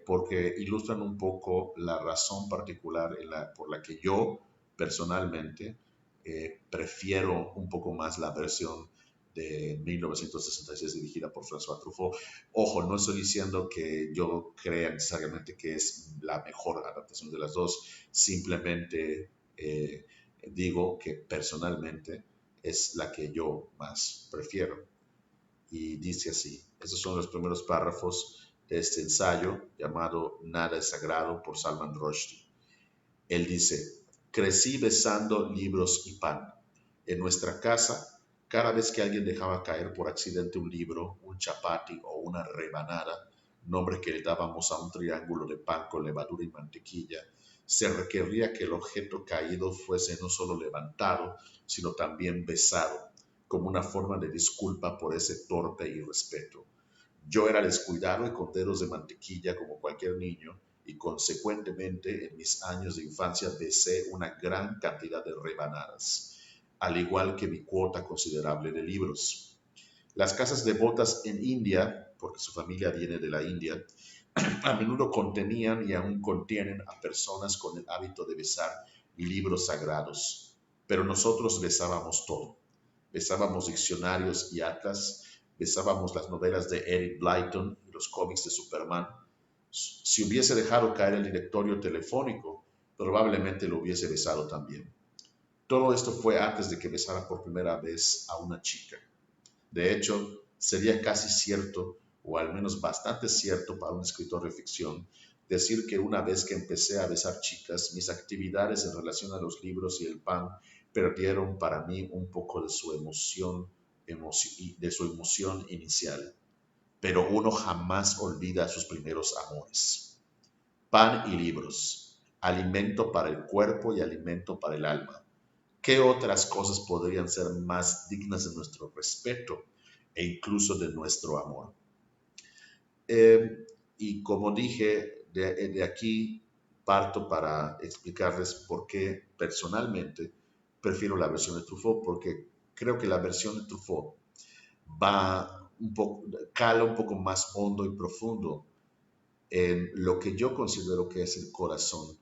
porque ilustran un poco la razón particular por la que yo personalmente prefiero un poco más la versión de 1966 dirigida por François Truffaut. Ojo, no estoy diciendo que yo crea necesariamente que es la mejor adaptación de las dos, simplemente digo que personalmente es la que yo más prefiero. Y dice así, esos son los primeros párrafos de este ensayo llamado Nada es sagrado por Salman Rushdie. Él dice, crecí besando libros y pan. En nuestra casa, cada vez que alguien dejaba caer por accidente un libro, un chapati o una rebanada, nombre que le dábamos a un triángulo de pan con levadura y mantequilla, se requería que el objeto caído fuese no solo levantado, sino también besado, como una forma de disculpa por ese torpe irrespeto. Yo era descuidado y con dedos de mantequilla como cualquier niño, y consecuentemente en mis años de infancia besé una gran cantidad de rebanadas, al igual que mi cuota considerable de libros. Las casas devotas en India, porque su familia viene de la India, a menudo contenían y aún contienen a personas con el hábito de besar libros sagrados, pero nosotros besábamos todo. Besábamos diccionarios y atlas, besábamos las novelas de Eric Blyton y los cómics de Superman. Si hubiese dejado caer el directorio telefónico, probablemente lo hubiese besado también. Todo esto fue antes de que besara por primera vez a una chica. De hecho, sería casi cierto, o al menos bastante cierto para un escritor de ficción, decir que una vez que empecé a besar chicas, mis actividades en relación a los libros y el pan perdieron para mí un poco de su emoción inicial. Pero uno jamás olvida sus primeros amores. Pan y libros, alimento para el cuerpo y alimento para el alma. ¿Qué otras cosas podrían ser más dignas de nuestro respeto e incluso de nuestro amor? Y como dije, de aquí parto para explicarles por qué personalmente prefiero la versión de Truffaut, porque creo que la versión de Truffaut cala un poco más hondo y profundo en lo que yo considero que es el corazón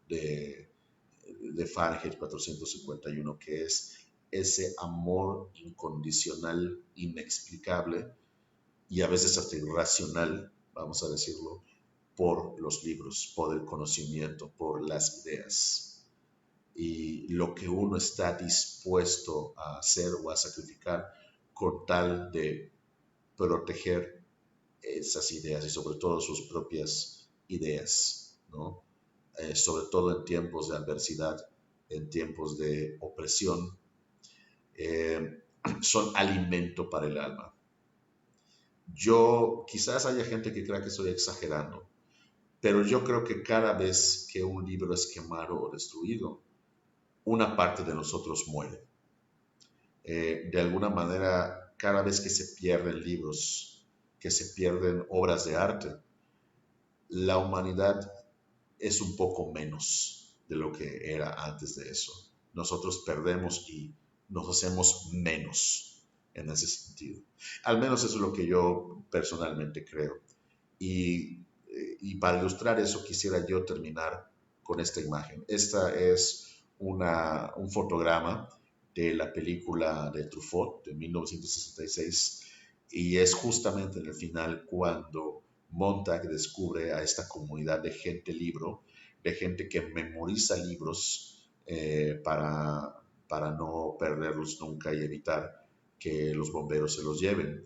de Fahrenheit 451, que es ese amor incondicional, inexplicable y a veces hasta irracional, vamos a decirlo, por los libros, por el conocimiento, por las ideas. Y lo que uno está dispuesto a hacer o a sacrificar con tal de proteger esas ideas y sobre todo sus propias ideas, ¿no? Sobre todo en tiempos de adversidad, en tiempos de opresión, son alimento para el alma. Quizás haya gente que crea que estoy exagerando, pero yo creo que cada vez que un libro es quemado o destruido, una parte de nosotros muere. De alguna manera, cada vez que se pierden libros, que se pierden obras de arte, la humanidad es un poco menos de lo que era antes de eso. Nosotros perdemos y nos hacemos menos en ese sentido. Al menos eso es lo que yo personalmente creo. Y para ilustrar eso quisiera yo terminar con esta imagen. Esta es un fotograma de la película de Truffaut de 1966 y es justamente en el final cuando Montag descubre a esta comunidad de gente libro, de gente que memoriza libros para para no perderlos nunca y evitar que los bomberos se los lleven.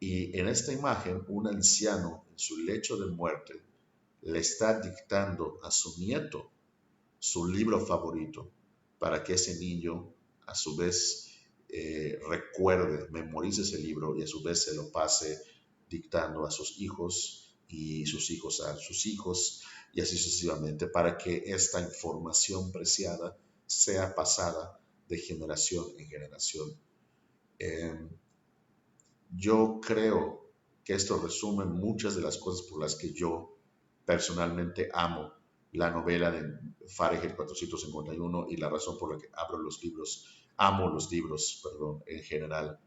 Y en esta imagen, un anciano en su lecho de muerte le está dictando a su nieto su libro favorito para que ese niño a su vez recuerde, memorice ese libro y a su vez se lo pase dictando a sus hijos y sus hijos a sus hijos y así sucesivamente para que esta información preciada sea pasada de generación en generación. Yo creo que esto resume muchas de las cosas por las que yo personalmente amo la novela de Fahrenheit 451 y la razón por la que amo los libros, perdón, en general.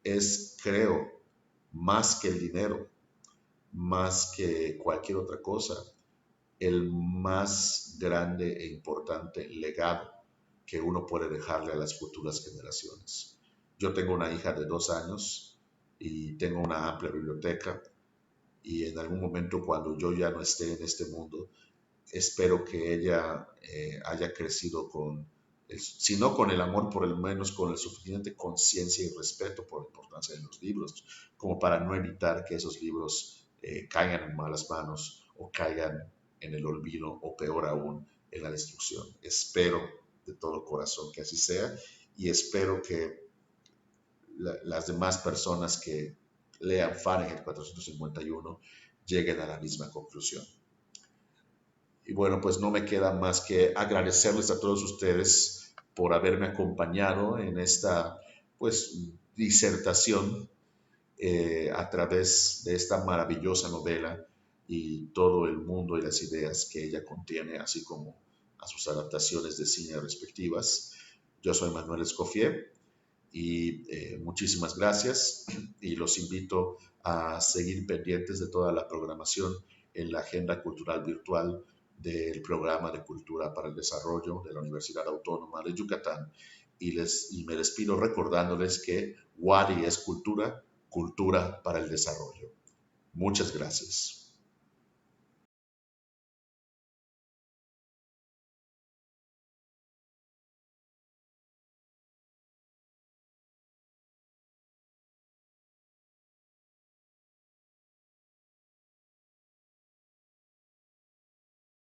Es, creo, más que el dinero, más que cualquier otra cosa, el más grande e importante legado que uno puede dejarle a las futuras generaciones. Yo tengo una hija de 2 años y tengo una amplia biblioteca y en algún momento cuando yo ya no esté en este mundo, espero que ella haya crecido si no con el amor, por lo menos con el suficiente conciencia y respeto por la importancia de los libros, como para no evitar que esos libros caigan en malas manos o caigan en el olvido o peor aún, en la destrucción. Espero de todo corazón que así sea y espero que las demás personas que lean Fahrenheit 451 lleguen a la misma conclusión. Y bueno, pues no me queda más que agradecerles a todos ustedes por haberme acompañado en esta, pues, disertación a través de esta maravillosa novela y todo el mundo y las ideas que ella contiene, así como a sus adaptaciones de cine respectivas. Yo soy Manuel Escoffier y muchísimas gracias y los invito a seguir pendientes de toda la programación en la agenda cultural virtual del Programa de Cultura para el Desarrollo de la Universidad Autónoma de Yucatán y me despido recordándoles que WADI es cultura, cultura para el desarrollo. Muchas gracias.